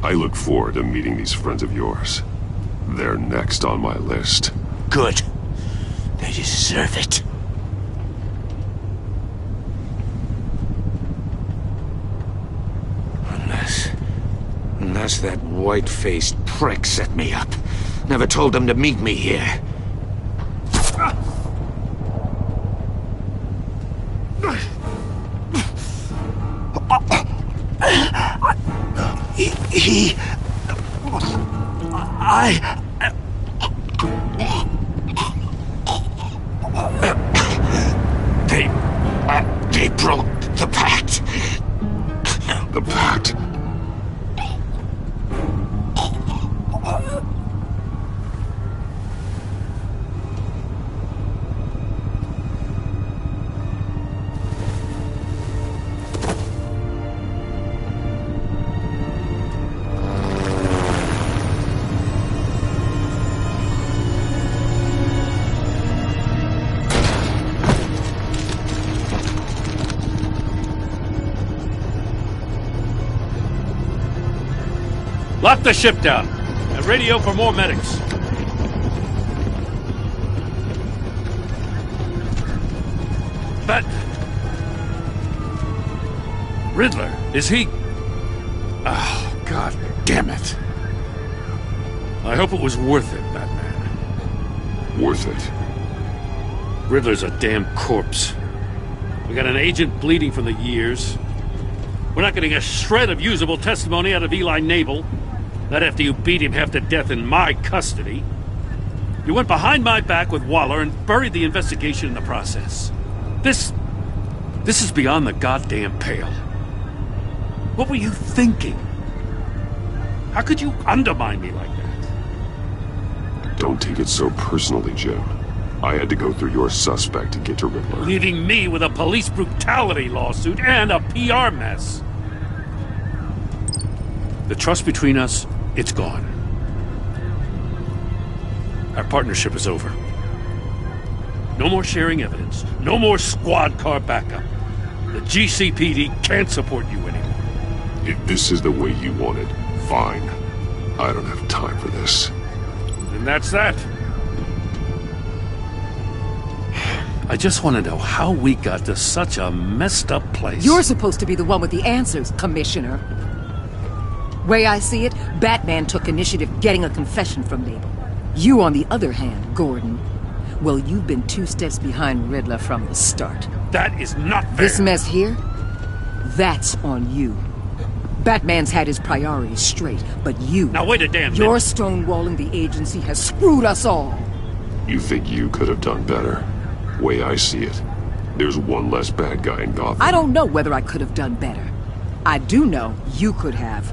I look forward to meeting these friends of yours. They're next on my list. Good. They deserve it. Unless that white-faced prick set me up. Never told them to meet me here. They broke the pact. The pact? Lock the ship down and radio for more medics. But Riddler, is he? Oh, God damn it. I hope it was worth it, Batman. Worth it? Riddler's a damn corpse. We got an agent bleeding from the years. We're not getting a shred of usable testimony out of Eli Nabel. Not after you beat him half to death in my custody. You went behind my back with Waller and buried the investigation in the process. This is beyond the goddamn pale. What were you thinking? How could you undermine me like that? Don't take it so personally, Jim. I had to go through your suspect to get to Riddler. Leaving me with a police brutality lawsuit and a PR mess. The trust between us, it's gone. Our partnership is over. No more sharing evidence. No more squad car backup. The GCPD can't support you anymore. If this is the way you want it, fine. I don't have time for this. And that's that. I just want to know how we got to such a messed up place. You're supposed to be the one with the answers, Commissioner. Way I see it, Batman took initiative getting a confession from Nabel. You, on the other hand, Gordon, well, you've been 2 steps behind Riddler from the start. That is not fair. This mess here, that's on you. Batman's had his priorities straight, but you... Now wait a damn minute. Your stonewalling the agency has screwed us all. You think you could have done better? Way I see it, there's one less bad guy in Gotham. I don't know whether I could have done better. I do know you could have.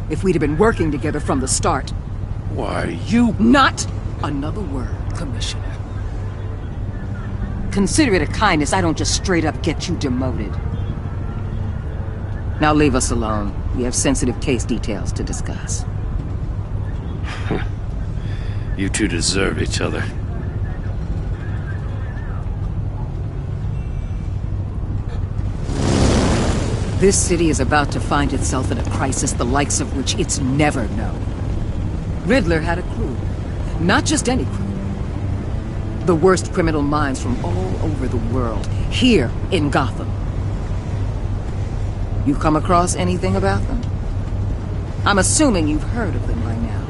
If we'd have been working together from the start. Why, you... Not another word, Commissioner. Consider it a kindness I don't just straight up get you demoted. Now leave us alone. We have sensitive case details to discuss. You two deserve each other. This city is about to find itself in a crisis the likes of which it's never known. Riddler had a crew. Not just any crew. The worst criminal minds from all over the world, here in Gotham. You come across anything about them? I'm assuming you've heard of them by now.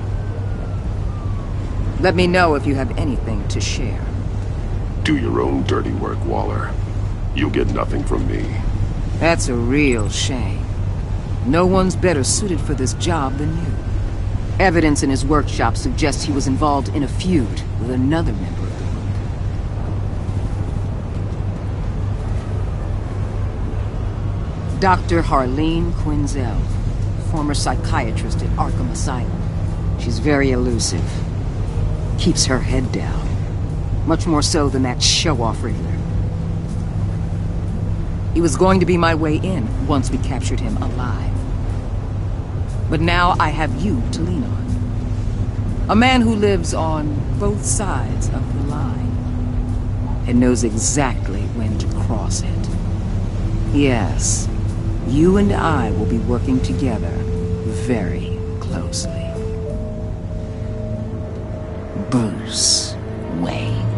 Let me know if you have anything to share. Do your own dirty work, Waller. You'll get nothing from me. That's a real shame. No one's better suited for this job than you. Evidence in his workshop suggests he was involved in a feud with another member of the group. Dr. Harleen Quinzel, former psychiatrist at Arkham Asylum. She's very elusive. Keeps her head down. Much more so than that show-off Riddler. He was going to be my way in once we captured him alive. But now I have you to lean on. A man who lives on both sides of the line and knows exactly when to cross it. Yes, you and I will be working together very closely. Bruce Wayne.